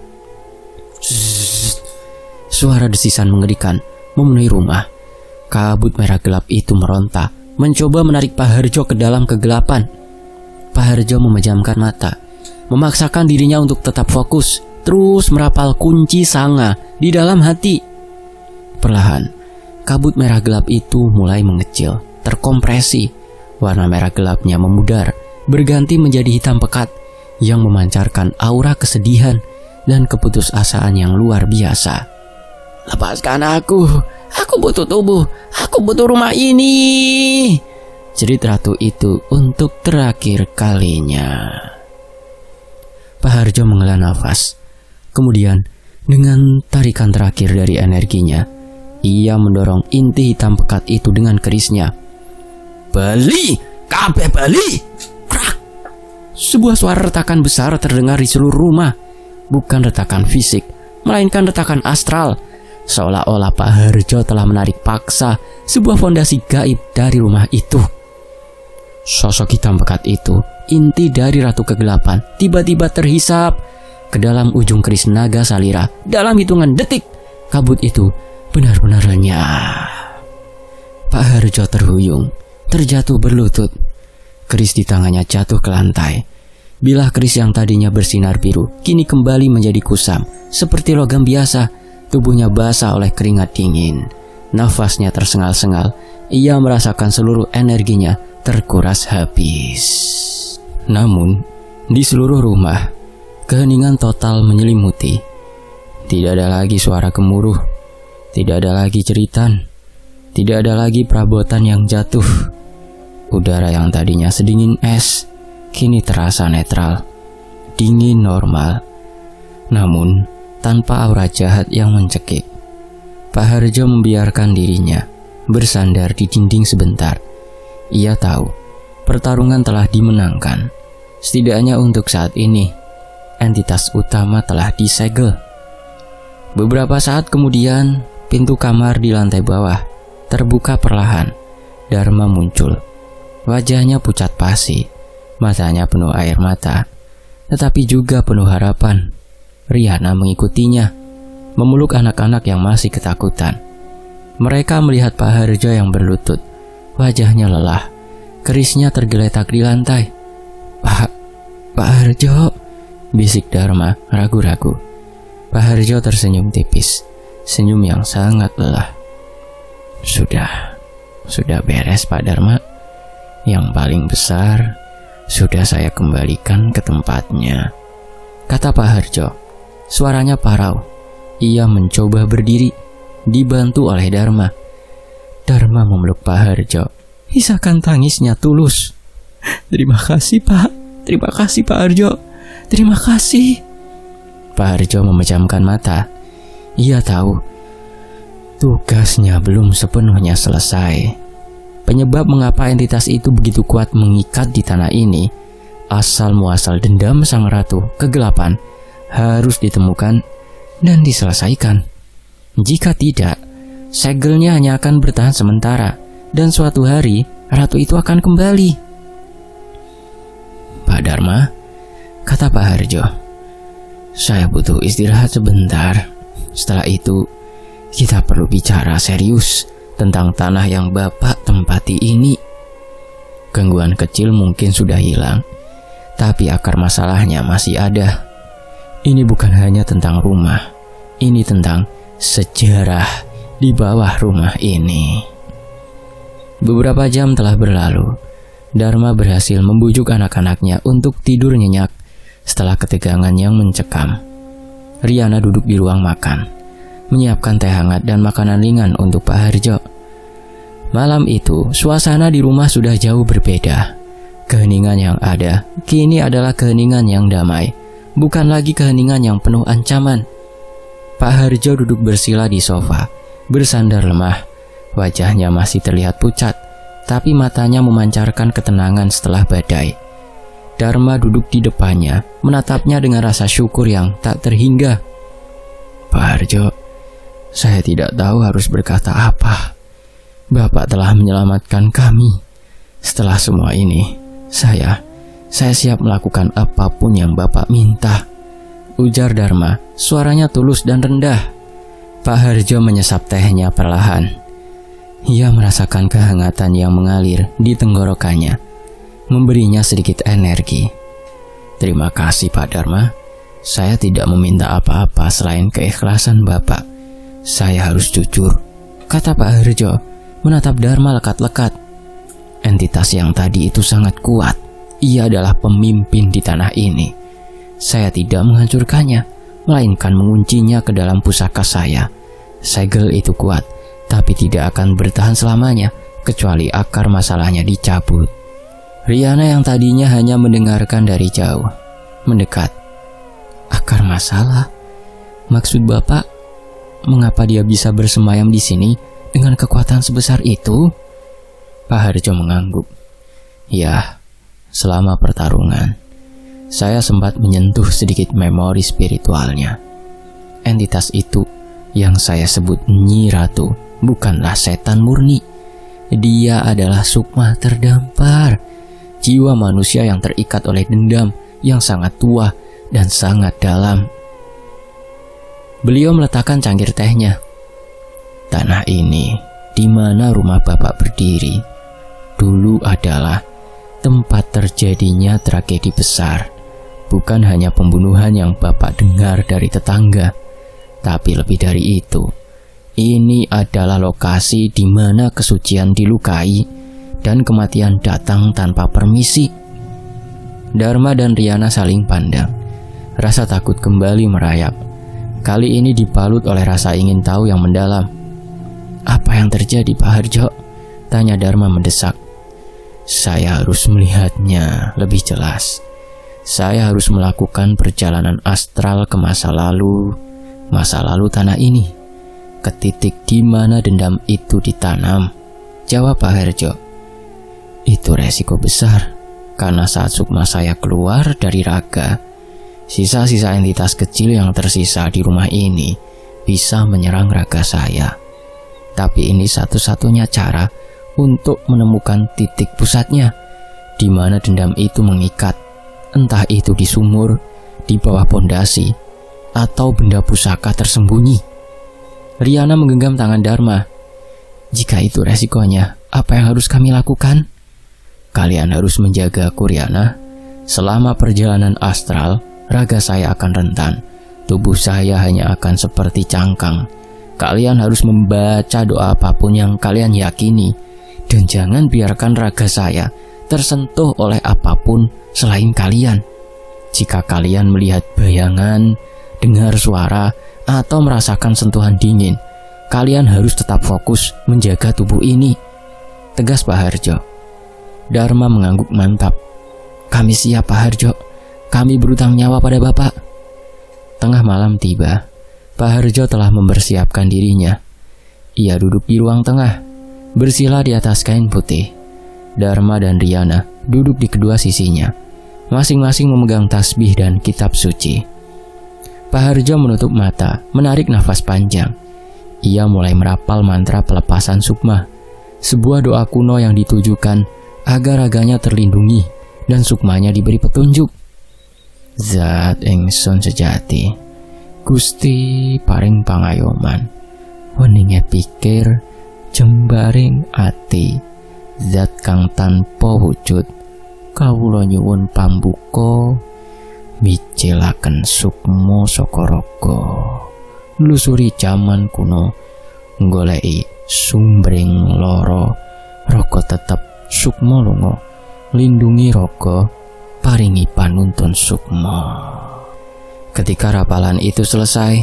Suara desisan mengerikan memenuhi rumah. Kabut merah gelap itu meronta, mencoba menarik Pak Harjo ke dalam kegelapan. Pak Harjo memejamkan mata, memaksakan dirinya untuk tetap fokus, terus merapal kunci sanga di dalam hati. Perlahan, kabut merah gelap itu mulai mengecil, terkompresi. Warna merah gelapnya memudar, berganti menjadi hitam pekat yang memancarkan aura kesedihan dan keputusasaan yang luar biasa. "Lepaskan aku butuh tubuh, aku butuh rumah ini," jerit ratu itu untuk terakhir kalinya. Pak Harjo menghela nafas. Kemudian, dengan tarikan terakhir dari energinya, ia mendorong inti hitam pekat itu dengan kerisnya. "Bali, kabeh bali!" Krak! Sebuah suara retakan besar terdengar di seluruh rumah. Bukan retakan fisik, melainkan retakan astral. Seolah-olah Pak Harjo telah menarik paksa sebuah fondasi gaib dari rumah itu. Sosok hitam pekat itu, inti dari Ratu Kegelapan, tiba-tiba terhisap ke dalam ujung keris naga salira. Dalam hitungan detik, kabut itu benar-benar lenyap. Pak Harjo terhuyung, terjatuh berlutut. Keris di tangannya jatuh ke lantai. Bilah keris yang tadinya bersinar biru, kini kembali menjadi kusam, seperti logam biasa. Tubuhnya basah oleh keringat dingin. Nafasnya tersengal-sengal. Ia merasakan seluruh energinya terkuras habis. Namun, di seluruh rumah, keheningan total menyelimuti. Tidak ada lagi suara gemuruh. Tidak ada lagi jeritan. Tidak ada lagi perabotan yang jatuh. Udara yang tadinya sedingin es, kini terasa netral. Dingin normal. Namun, tanpa aura jahat yang mencekik. Pak Harjo membiarkan dirinya bersandar di dinding sebentar. Ia tahu pertarungan telah dimenangkan. Setidaknya untuk saat ini, entitas utama telah disegel. Beberapa saat kemudian, pintu kamar di lantai bawah terbuka perlahan. Dharma muncul. Wajahnya pucat pasi. Matanya penuh air mata, tetapi juga penuh harapan. Riana mengikutinya, memeluk anak-anak yang masih ketakutan. Mereka melihat Pak Harjo yang berlutut. Wajahnya lelah, kerisnya tergeletak di lantai. Pak Harjo, bisik Dharma ragu-ragu. Pak Harjo tersenyum tipis, senyum yang sangat lelah. Sudah beres Pak Dharma. Yang paling besar sudah saya kembalikan ke tempatnya, kata Pak Harjo. Suaranya parau. Ia mencoba berdiri, dibantu oleh Dharma. Dharma memeluk Pak Harjo, isakan tangisnya tulus. Terima kasih Pak, terima kasih Pak Harjo, terima kasih. Pak Harjo memejamkan mata. Ia tahu tugasnya belum sepenuhnya selesai. Penyebab mengapa entitas itu begitu kuat mengikat di tanah ini, asal muasal dendam sang ratu kegelapan, harus ditemukan dan diselesaikan. Jika tidak, segelnya hanya akan bertahan sementara, dan suatu hari ratu itu akan kembali. Pak Dharma, kata Pak Harjo, saya butuh istirahat sebentar. Setelah itu, kita perlu bicara serius tentang tanah yang Bapak tempati ini. Gangguan kecil mungkin sudah hilang, tapi akar masalahnya masih ada. Ini bukan hanya tentang rumah, ini tentang sejarah di bawah rumah ini. Beberapa jam telah berlalu. Dharma berhasil membujuk anak-anaknya untuk tidur nyenyak setelah ketegangan yang mencekam. Riana duduk di ruang makan, menyiapkan teh hangat dan makanan ringan untuk Pak Harjo. Malam itu, suasana di rumah sudah jauh berbeda. Keheningan yang ada kini adalah keheningan yang damai, bukan lagi keheningan yang penuh ancaman. Pak Harjo duduk bersila di sofa, bersandar lemah. Wajahnya masih terlihat pucat, tapi matanya memancarkan ketenangan setelah badai. Dharma duduk di depannya, menatapnya dengan rasa syukur yang tak terhingga. Pak Harjo, saya tidak tahu harus berkata apa. Bapak telah menyelamatkan kami. Setelah semua ini, saya siap melakukan apapun yang Bapak minta, ujar Dharma, suaranya tulus dan rendah. Pak Harjo menyesap tehnya perlahan. Ia merasakan kehangatan yang mengalir di tenggorokannya, memberinya sedikit energi. Terima kasih Pak Dharma. Saya tidak meminta apa-apa selain keikhlasan Bapak. Saya harus jujur, kata Pak Harjo, menatap Dharma lekat-lekat. Entitas yang tadi itu sangat kuat. Ia adalah pemimpin di tanah ini. Saya tidak menghancurkannya, melainkan menguncinya ke dalam pusaka saya. Segel itu kuat, tapi tidak akan bertahan selamanya, kecuali akar masalahnya dicabut. Riana yang tadinya hanya mendengarkan dari jauh, mendekat. Akar masalah? Maksud Bapak, mengapa dia bisa bersemayam di sini dengan kekuatan sebesar itu? Pak Harjo mengangguk. Ya, selama pertarungan, saya sempat menyentuh sedikit memori spiritualnya. Entitas itu yang saya sebut Nyi Ratu bukanlah setan murni. Dia adalah sukma terdampar, jiwa manusia yang terikat oleh dendam yang sangat tua dan sangat dalam. Beliau meletakkan cangkir tehnya. Tanah ini, di mana rumah Bapak berdiri, dulu adalah tempat terjadinya tragedi besar. Bukan hanya pembunuhan yang Bapak dengar dari tetangga, tapi lebih dari itu. Ini adalah lokasi di mana kesucian dilukai dan kematian datang tanpa permisi. Dharma dan Riana saling pandang. Rasa takut kembali merayap. Kali ini dibalut oleh rasa ingin tahu yang mendalam. Apa yang terjadi Pak Harjo? Tanya Dharma mendesak. Saya harus melihatnya lebih jelas. Saya harus melakukan perjalanan astral ke masa lalu tanah ini, ke titik di mana dendam itu ditanam. Jawab Pak Harjo. Itu resiko besar, karena saat sukma saya keluar dari raga, sisa-sisa entitas kecil yang tersisa di rumah ini bisa menyerang raga saya. Tapi ini satu-satunya cara untuk menemukan titik pusatnya. di mana dendam itu mengikat, entah itu di sumur, di bawah pondasi, atau benda pusaka tersembunyi. Riana menggenggam tangan Dharma. Jika itu resikonya, apa yang harus kami lakukan? Kalian harus menjagaku, Riana. Selama perjalanan astral, raga saya akan rentan. Tubuh saya hanya akan seperti cangkang. Kalian harus membaca doa apapun yang kalian yakini. Dan jangan biarkan raga saya tersentuh oleh apapun selain kalian. Jika kalian melihat bayangan, dengar suara, atau merasakan sentuhan dingin, kalian harus tetap fokus menjaga tubuh ini. Tegas Pak Harjo. Dharma mengangguk mantap. Kami siap Pak Harjo. Kami berutang nyawa pada Bapak. Tengah malam tiba. Pak Harjo telah mempersiapkan dirinya. Ia duduk di ruang tengah, bersila di atas kain putih. Dharma dan Riana duduk di kedua sisinya, masing-masing memegang tasbih dan kitab suci. Pak Harjo menutup mata, menarik nafas panjang. Ia mulai merapal mantra pelepasan sukma, sebuah doa kuno yang ditujukan agar raganya terlindungi dan sukmanya diberi petunjuk. Zat ingsun sejati, Gusti paring pangayoman, weninge pikir, jembaring ati, zat kang tanpa wujud, kawula nyuwun pambuka, micelaken sukma saka raga, lusuri jaman kuno, nggoleki sumbring lara, raga tetep sukma lunga, lindungi raga, paringi panuntun sukma. Ketika rapalan itu selesai,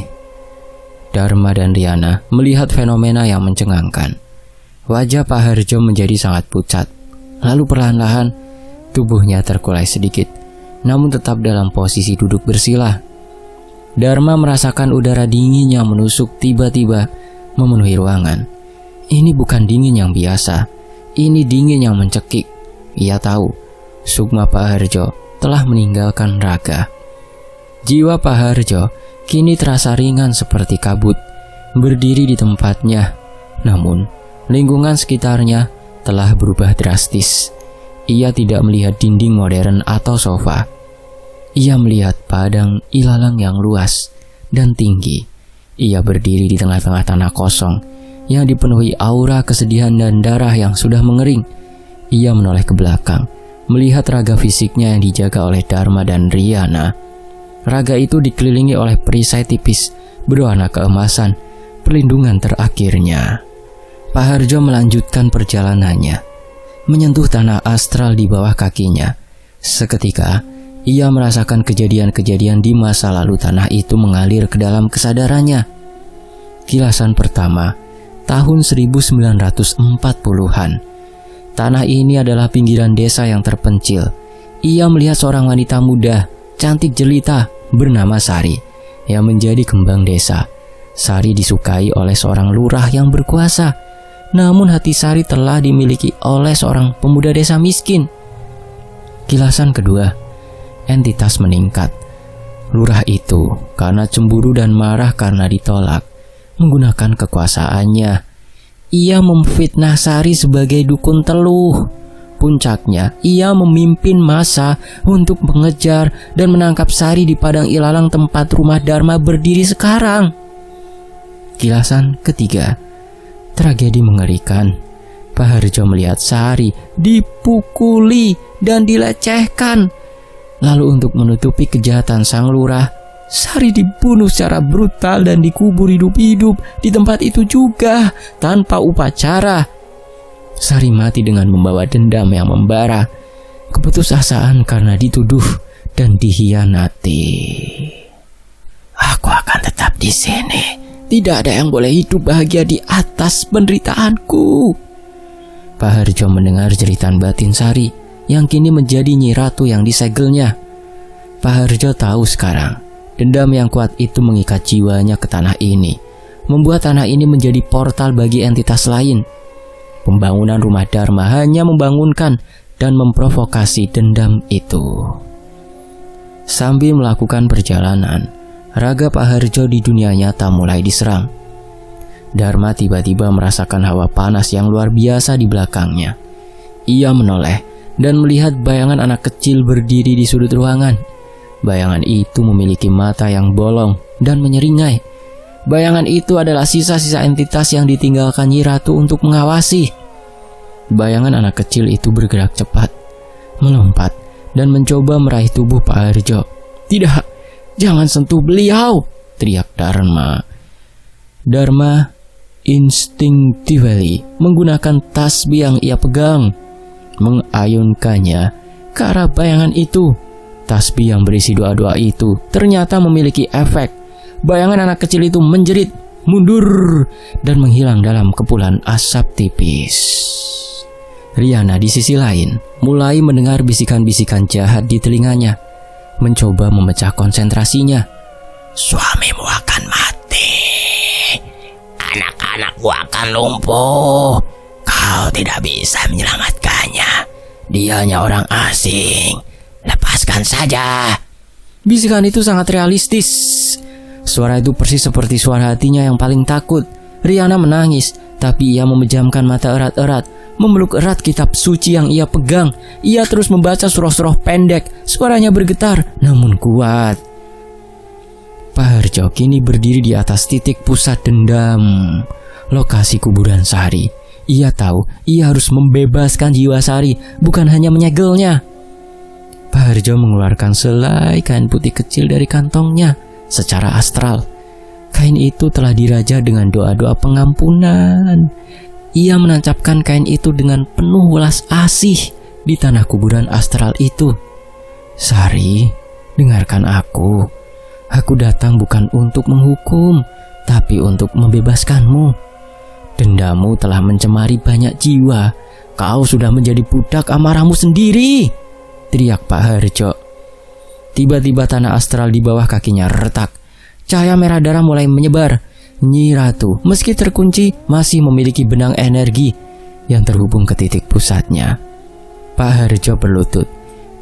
Dharma dan Riana melihat fenomena yang mencengangkan. Wajah Pak Harjo menjadi sangat pucat, lalu perlahan-lahan tubuhnya terkulai sedikit, namun tetap dalam posisi duduk bersila. Dharma merasakan udara dingin yang menusuk tiba-tiba memenuhi ruangan. Ini bukan dingin yang biasa, ini dingin yang mencekik. Ia tahu, sukma Pak Harjo telah meninggalkan raga. Jiwa Pak Harjo kini terasa ringan seperti kabut, berdiri di tempatnya. Namun, lingkungan sekitarnya telah berubah drastis. Ia tidak melihat dinding modern atau sofa. Ia melihat padang ilalang yang luas dan tinggi. Ia berdiri di tengah-tengah tanah kosong yang dipenuhi aura kesedihan dan darah yang sudah mengering. Ia menoleh ke belakang, melihat raga fisiknya yang dijaga oleh Dharma dan Riana. Raga itu dikelilingi oleh perisai tipis berwarna keemasan, perlindungan terakhirnya. Pak Harjo melanjutkan perjalanannya, menyentuh tanah astral di bawah kakinya. Seketika, ia merasakan kejadian-kejadian di masa lalu tanah itu mengalir ke dalam kesadarannya. Kilasan pertama, tahun 1940-an. Tanah ini adalah pinggiran desa yang terpencil. Ia melihat seorang wanita muda, cantik jelita, bernama Sari, yang menjadi kembang desa. Sari disukai oleh seorang lurah yang berkuasa, namun hati Sari telah dimiliki oleh seorang pemuda desa miskin. Kilasan kedua, entitas meningkat. Lurah itu karena cemburu dan marah karena ditolak, menggunakan kekuasaannya. Ia memfitnah Sari sebagai dukun teluh. Puncaknya, ia memimpin massa untuk mengejar dan menangkap Sari di padang ilalang tempat rumah Dharma berdiri sekarang. Kilasan ketiga, tragedi mengerikan. Pak Harjo melihat Sari dipukuli dan dilecehkan. Lalu untuk menutupi kejahatan sang lurah, Sari dibunuh secara brutal dan dikubur hidup-hidup di tempat itu juga tanpa upacara. Sari mati dengan membawa dendam yang membara, keputusasaan karena dituduh dan dikhianati. Aku akan tetap di sini. Tidak ada yang boleh hidup bahagia di atas penderitaanku. Pak Harjo mendengar jeritan batin Sari yang kini menjadi Nyi Ratu yang disegelnya. Pak Harjo tahu sekarang, dendam yang kuat itu mengikat jiwanya ke tanah ini, membuat tanah ini menjadi portal bagi entitas lain. Pembangunan rumah Dharma hanya membangunkan dan memprovokasi dendam itu. Sambil melakukan perjalanan, raga Pak Harjo di dunia nyata mulai diserang. Dharma tiba-tiba merasakan hawa panas yang luar biasa di belakangnya. Ia menoleh dan melihat bayangan anak kecil berdiri di sudut ruangan. Bayangan itu memiliki mata yang bolong dan menyeringai. Bayangan itu adalah sisa-sisa entitas yang ditinggalkan Nyi Ratu untuk mengawasi. Bayangan anak kecil itu bergerak cepat, melompat, dan mencoba meraih tubuh Pak Harjo. "Tidak, jangan sentuh beliau!" teriak Dharma. Dharma instinctively menggunakan tasbih yang ia pegang, mengayunkannya ke arah bayangan itu. Tasbih yang berisi doa-doa itu ternyata memiliki efek. Bayangan anak kecil itu menjerit, mundur, dan menghilang dalam kepulan asap tipis. Riana di sisi lain mulai mendengar bisikan-bisikan jahat di telinganya, mencoba memecah konsentrasinya. "Suamimu akan mati. Anak-anakku akan lumpuh. Kau tidak bisa menyelamatkannya. Dianya orang asing. Lepaskan saja." Bisikan itu sangat realistis. Suara itu persis seperti suara hatinya yang paling takut. Riana menangis, tapi ia memejamkan mata erat-erat, memeluk erat kitab suci yang ia pegang. Ia terus membaca surah-surah pendek. Suaranya bergetar, namun kuat. Pak Harjo kini berdiri di atas titik pusat dendam, lokasi kuburan Sari. Ia tahu ia harus membebaskan jiwa Sari, bukan hanya menyegelnya. Pak Harjo mengeluarkan selai kain putih kecil dari kantongnya secara astral. Kain itu telah diraja dengan doa-doa pengampunan. Ia menancapkan kain itu dengan penuh welas asih di tanah kuburan astral itu. "Sari, dengarkan aku. Aku datang bukan untuk menghukum, tapi untuk membebaskanmu. Dendamu telah mencemari banyak jiwa. Kau sudah menjadi budak amarahmu sendiri," teriak Pak Harjo. Tiba-tiba tanah astral di bawah kakinya retak. Cahaya merah darah mulai menyebar. Nyi Ratu, meski terkunci, masih memiliki benang energi yang terhubung ke titik pusatnya. Pak Harjo berlutut.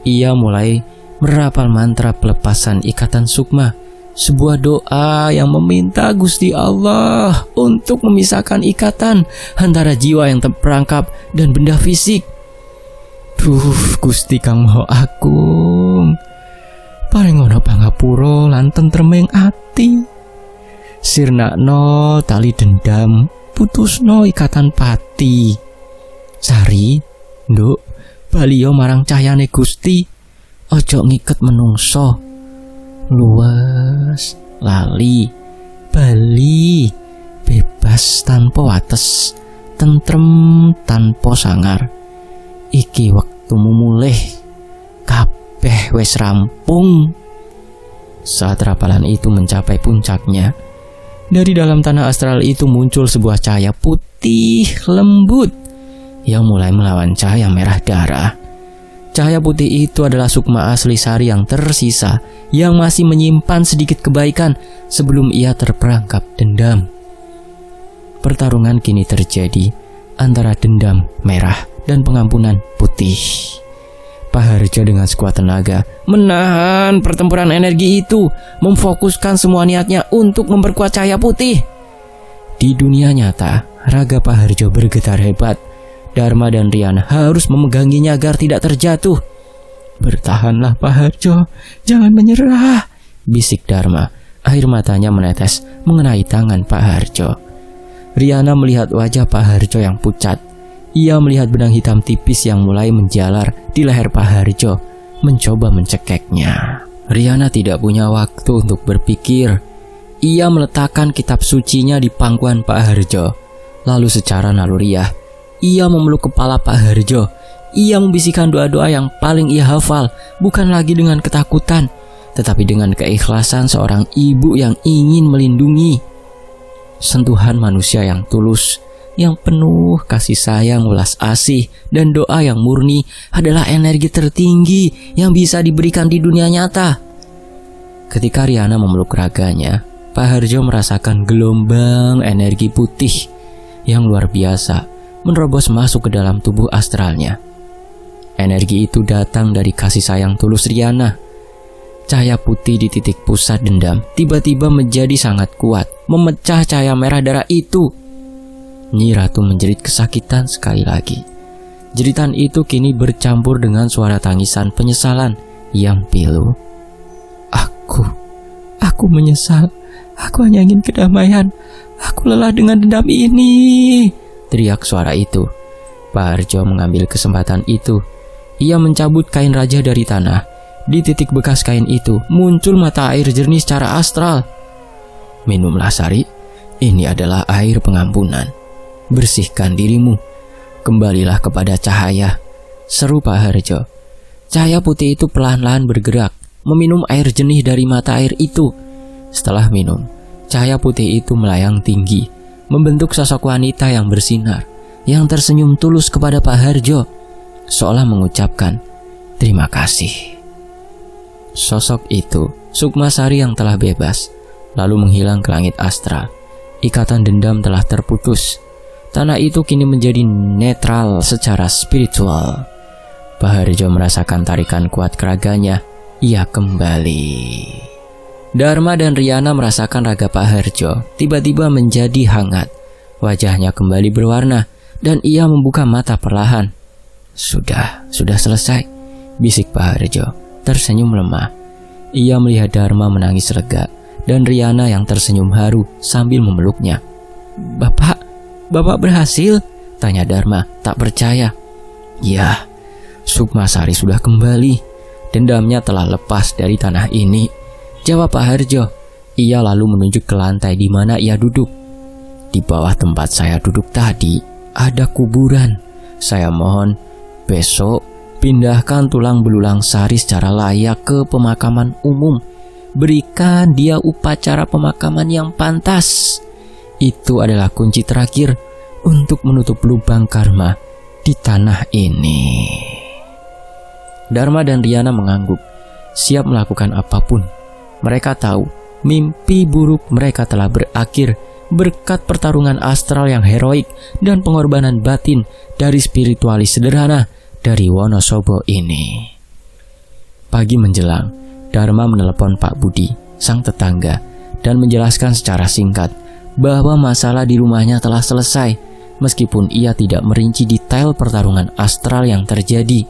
Ia mulai merapal mantra pelepasan ikatan sukma, sebuah doa yang meminta Gusti Allah untuk memisahkan ikatan antara jiwa yang terperangkap dan benda fisik. Gusti Kang Maha Agung, paringono pangapura lan tentreming ati. Sirnakno tali dendam, putusno ikatan pati. Sari, nduk, baliyo marang cahyane Gusti. Ojo ngiket menungso. Luwes, lali, bali, bebas tanpa wates, tentrem tanpa sangar. Iki wektumu mulih, kabeh wis rampung. Saat rapalan itu mencapai puncaknya, dari dalam tanah astral itu muncul sebuah cahaya putih lembut yang mulai melawan cahaya merah darah. Cahaya putih itu adalah sukma asli Sari yang tersisa, yang masih menyimpan sedikit kebaikan sebelum ia terperangkap dendam. Pertarungan kini terjadi antara dendam merah dan pengampunan putih. Pak Harjo dengan sekuat tenaga menahan pertempuran energi itu, memfokuskan semua niatnya untuk memperkuat cahaya putih. Di dunia nyata, raga Pak Harjo bergetar hebat. Dharma dan Riana harus memeganginya agar tidak terjatuh. "Bertahanlah Pak Harjo, jangan menyerah," bisik Dharma. Air matanya menetes mengenai tangan Pak Harjo. Riana melihat wajah Pak Harjo yang pucat. Ia melihat benang hitam tipis yang mulai menjalar di leher Pak Harjo, mencoba mencekeknya. Riana tidak punya waktu untuk berpikir. Ia meletakkan kitab sucinya di pangkuan Pak Harjo. Lalu secara naluriah, ia memeluk kepala Pak Harjo. Ia membisikkan doa-doa yang paling ia hafal, bukan lagi dengan ketakutan, tetapi dengan keikhlasan seorang ibu yang ingin melindungi. Sentuhan manusia yang tulus, yang penuh kasih sayang, welas asih, dan doa yang murni adalah energi tertinggi yang bisa diberikan di dunia nyata. Ketika Riana memeluk raganya, Pak Harjo merasakan gelombang energi putih yang luar biasa menerobos masuk ke dalam tubuh astralnya. Energi itu datang dari kasih sayang tulus Riana. Cahaya putih di titik pusat dendam tiba-tiba menjadi sangat kuat, memecah cahaya merah darah itu. Nyi Ratu menjerit kesakitan sekali lagi. Jeritan itu kini bercampur dengan suara tangisan penyesalan yang pilu. Aku menyesal. Aku hanya ingin kedamaian. Aku lelah dengan dendam ini, teriak suara itu. Pak Harjo mengambil kesempatan itu. Ia mencabut kain raja dari tanah. Di titik bekas kain itu muncul mata air jernih secara astral. Minumlah Sari, ini adalah air pengampunan. Bersihkan dirimu. Kembalilah kepada cahaya, seru Pak Harjo. Cahaya putih itu perlahan-lahan bergerak, meminum air jernih dari mata air itu. Setelah minum, cahaya putih itu melayang tinggi, membentuk sosok wanita yang bersinar, yang tersenyum tulus kepada Pak Harjo, seolah mengucapkan terima kasih. Sosok itu Sukma Sari yang telah bebas, lalu menghilang ke langit astral. Ikatan dendam telah terputus. Tanah itu kini menjadi netral secara spiritual. Pak Harjo merasakan tarikan kuat ke raganya. Ia kembali. Dharma dan Riana merasakan raga Pak Harjo tiba-tiba menjadi hangat. Wajahnya kembali berwarna dan ia membuka mata perlahan. Sudah selesai, bisik Pak Harjo, tersenyum lemah. Ia melihat Dharma menangis lega dan Riana yang tersenyum haru sambil memeluknya. Bapak berhasil? Tanya Dharma tak percaya. Ya, Sukma Sari sudah kembali. Dendamnya telah lepas dari tanah ini, jawab Pak Harjo. Ia lalu menunjuk ke lantai di mana ia duduk. Di bawah tempat saya duduk tadi ada kuburan. Saya mohon besok pindahkan tulang belulang Sari secara layak ke pemakaman umum. Berikan dia upacara pemakaman yang pantas. Itu adalah kunci terakhir untuk menutup lubang karma di tanah ini. Dharma dan Riana mengangguk, siap melakukan apapun. Mereka tahu mimpi buruk mereka telah berakhir berkat pertarungan astral yang heroik dan pengorbanan batin dari spiritualis sederhana dari Wonosobo ini. Pagi menjelang, Dharma menelepon Pak Budi, sang tetangga, dan menjelaskan secara singkat bahwa masalah di rumahnya telah selesai, meskipun ia tidak merinci detail pertarungan astral yang terjadi.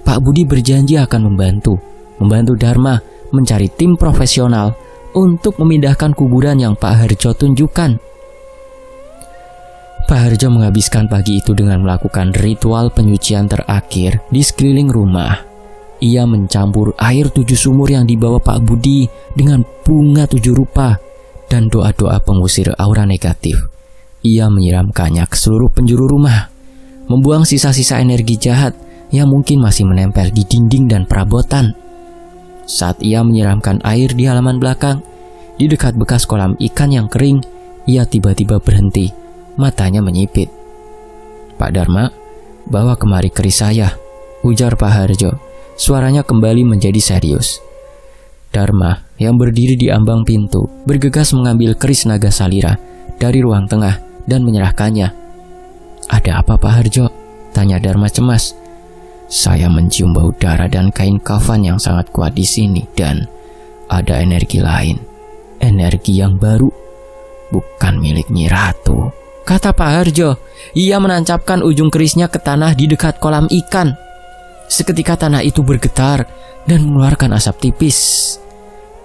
Pak Budi berjanji akan membantu Dharma mencari tim profesional untuk memindahkan kuburan yang Pak Harjo tunjukkan. Pak Harjo menghabiskan pagi itu dengan melakukan ritual penyucian terakhir di sekeliling rumah. Ia mencampur air 7 sumur yang dibawa Pak Budi dengan bunga 7 rupa dan doa-doa pengusir aura negatif. Ia menyiramkannya ke seluruh penjuru rumah, membuang sisa-sisa energi jahat yang mungkin masih menempel di dinding dan perabotan. Saat ia menyiramkan air di halaman belakang, di dekat bekas kolam ikan yang kering, ia tiba-tiba berhenti, matanya menyipit. Pak Dharma, bawa kemari keris saya, ujar Pak Harjo. Suaranya kembali menjadi serius. Dharma yang berdiri di ambang pintu bergegas mengambil keris naga salira dari ruang tengah dan menyerahkannya. Ada apa Pak Harjo? Tanya Dharma cemas. Saya mencium bau darah dan kain kafan yang sangat kuat di sini dan ada energi lain, energi yang baru, bukan milik Nyi Ratu, kata Pak Harjo. Ia menancapkan ujung kerisnya ke tanah di dekat kolam ikan. Seketika tanah itu bergetar dan mengeluarkan asap tipis.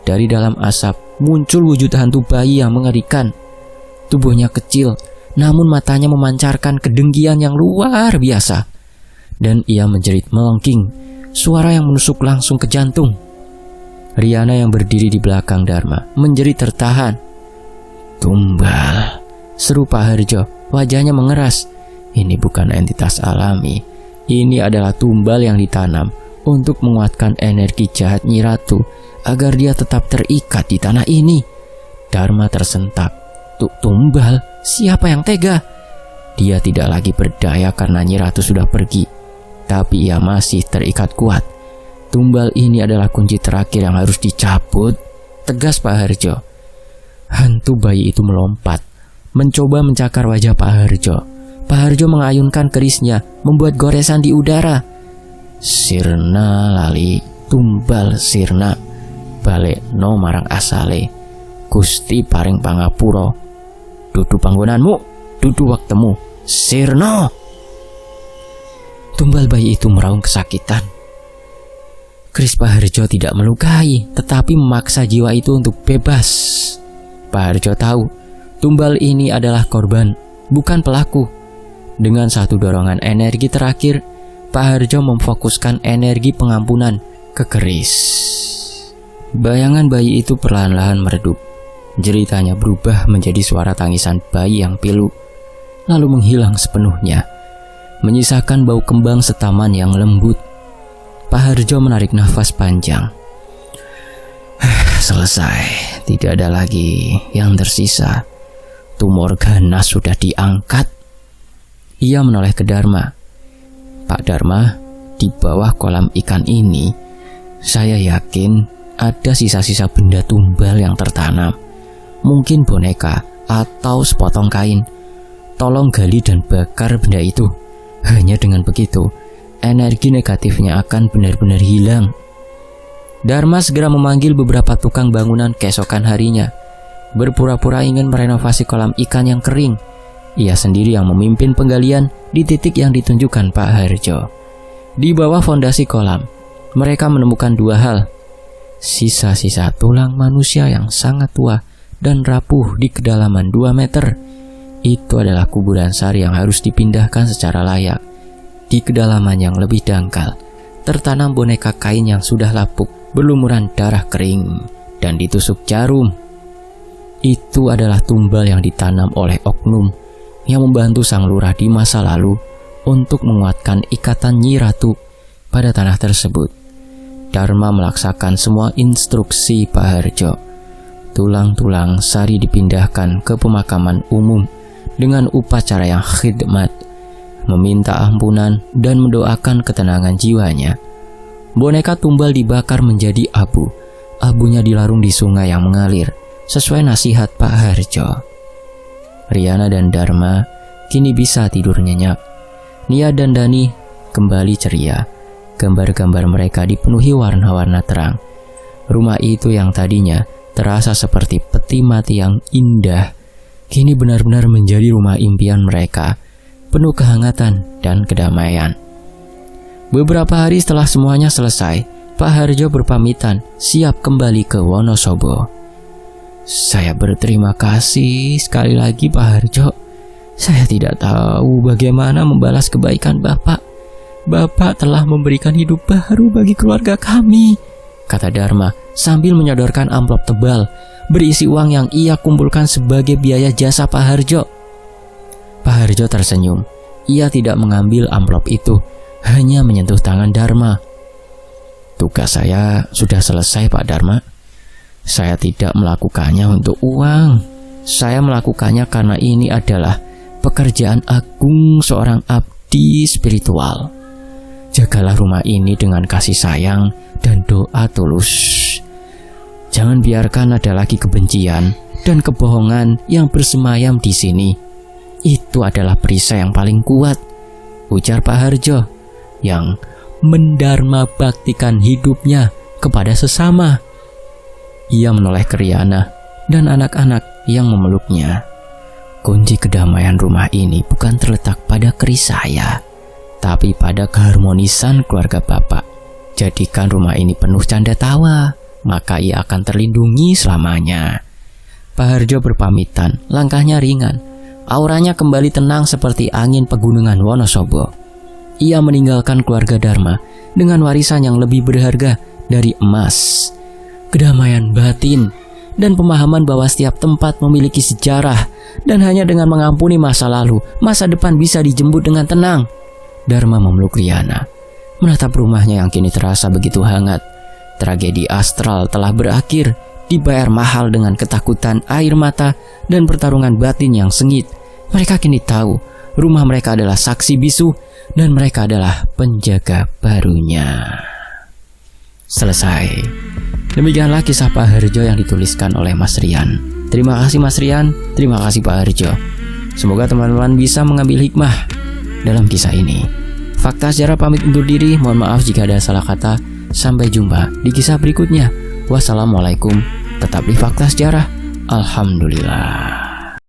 Dari dalam asap muncul wujud hantu bayi yang mengerikan. Tubuhnya kecil, namun matanya memancarkan kedengkian yang luar biasa. Dan ia menjerit melengking, suara yang menusuk langsung ke jantung. Riana yang berdiri di belakang Dharma menjerit tertahan. Tumbal, seru Pak Harjo, wajahnya mengeras. Ini bukan entitas alami. Ini adalah tumbal yang ditanam untuk menguatkan energi jahat Nyi Ratu agar dia tetap terikat di tanah ini. Dharma tersentak. Tumbal? Siapa yang tega? Dia tidak lagi berdaya karena Nyi Ratu sudah pergi. Tapi ia masih terikat kuat. Tumbal ini adalah kunci terakhir yang harus dicabut, tegas Pak Harjo. Hantu bayi itu melompat, mencoba mencakar wajah Pak Harjo. Pak Harjo mengayunkan kerisnya, membuat goresan di udara. Sirna lali, tumbal sirna, balik no marang asale, Gusti paring pangapura. Dudu panggonanmu, dudu waktemu, sirna. Tumbal bayi itu meraung kesakitan. Keris Pak Harjo tidak melukai, tetapi memaksa jiwa itu untuk bebas. Pak Harjo tahu, tumbal ini adalah korban, bukan pelaku. Dengan satu dorongan energi terakhir, Pak Harjo memfokuskan energi pengampunan ke keris. Bayangan bayi itu perlahan-lahan meredup. Jeritanya berubah menjadi suara tangisan bayi yang pilu, lalu menghilang sepenuhnya, menyisakan bau kembang setaman yang lembut. Pak Harjo menarik nafas panjang. Selesai, tidak ada lagi yang tersisa. Tumor ganas sudah diangkat. Ia menoleh ke Dharma. Pak Dharma, di bawah kolam ikan ini, saya yakin ada sisa-sisa benda tumbal yang tertanam. Mungkin boneka atau sepotong kain. Tolong gali dan bakar benda itu. Hanya dengan begitu, energi negatifnya akan benar-benar hilang. Dharma segera memanggil beberapa tukang bangunan keesokan harinya. Berpura-pura ingin merenovasi kolam ikan yang kering. Ia sendiri yang memimpin penggalian di titik yang ditunjukkan Pak Harjo. Di bawah fondasi kolam, mereka menemukan dua hal. Sisa-sisa tulang manusia yang sangat tua dan rapuh di kedalaman 2 meter. Itu adalah kuburan sari yang harus dipindahkan secara layak. Di kedalaman yang lebih dangkal, tertanam boneka kain yang sudah lapuk, berlumuran darah kering, dan ditusuk jarum. Itu adalah tumbal yang ditanam oleh oknum yang membantu sang lurah di masa lalu untuk menguatkan ikatan Nyi Ratu pada tanah tersebut. Dharma melaksakan semua instruksi Pak Harjo. Tulang-tulang sari dipindahkan ke pemakaman umum dengan upacara yang khidmat, meminta ampunan dan mendoakan ketenangan jiwanya. Boneka tumbal dibakar menjadi abu. Abunya dilarung di sungai yang mengalir, sesuai nasihat Pak Harjo. Riana dan Dharma kini bisa tidur nyenyak. Nia dan Dani kembali ceria. Gambar-gambar mereka dipenuhi warna-warna terang. Rumah itu yang tadinya terasa seperti peti mati yang indah, kini benar-benar menjadi rumah impian mereka, penuh kehangatan dan kedamaian. Beberapa hari setelah semuanya selesai, Pak Harjo berpamitan siap kembali ke Wonosobo. Saya berterima kasih sekali lagi Pak Harjo. Saya tidak tahu bagaimana membalas kebaikan Bapak. Bapak telah memberikan hidup baru bagi keluarga kami, kata Dharma sambil menyodorkan amplop tebal berisi uang yang ia kumpulkan sebagai biaya jasa Pak Harjo. Pak Harjo tersenyum. Ia tidak mengambil amplop itu, hanya menyentuh tangan Dharma. Tugas saya sudah selesai Pak Dharma. Saya tidak melakukannya untuk uang. Saya melakukannya karena ini adalah pekerjaan agung seorang abdi spiritual. Jagalah rumah ini dengan kasih sayang dan doa tulus. Jangan biarkan ada lagi kebencian dan kebohongan yang bersemayam di sini. Itu adalah perisai yang paling kuat, ujar Pak Harjo, yang mendharma baktikan hidupnya kepada sesama. Ia menoleh ke Riana dan anak-anak yang memeluknya. Kunci kedamaian rumah ini bukan terletak pada keris saya, tapi pada keharmonisan keluarga Bapak. Jadikan rumah ini penuh canda tawa, maka ia akan terlindungi selamanya. Pak Harjo berpamitan, langkahnya ringan. Auranya kembali tenang seperti angin pegunungan Wonosobo. Ia meninggalkan keluarga Dharma dengan warisan yang lebih berharga dari emas, kedamaian batin, dan pemahaman bahwa setiap tempat memiliki sejarah, dan hanya dengan mengampuni masa lalu, masa depan bisa dijemput dengan tenang. Dharma memeluk Riana, menatap rumahnya yang kini terasa begitu hangat. Tragedi astral telah berakhir, dibayar mahal dengan ketakutan, air mata, dan pertarungan batin yang sengit. Mereka kini tahu rumah mereka adalah saksi bisu, dan mereka adalah penjaga barunya. Selesai. Demikianlah kisah Pak Harjo yang dituliskan oleh Mas Rian. Terima kasih Mas Rian, terima kasih Pak Harjo. Semoga teman-teman bisa mengambil hikmah dalam kisah ini. Fakta Sejarah pamit undur diri, mohon maaf jika ada salah kata. Sampai jumpa di kisah berikutnya. Wassalamualaikum. Tetap di Fakta Sejarah. Alhamdulillah.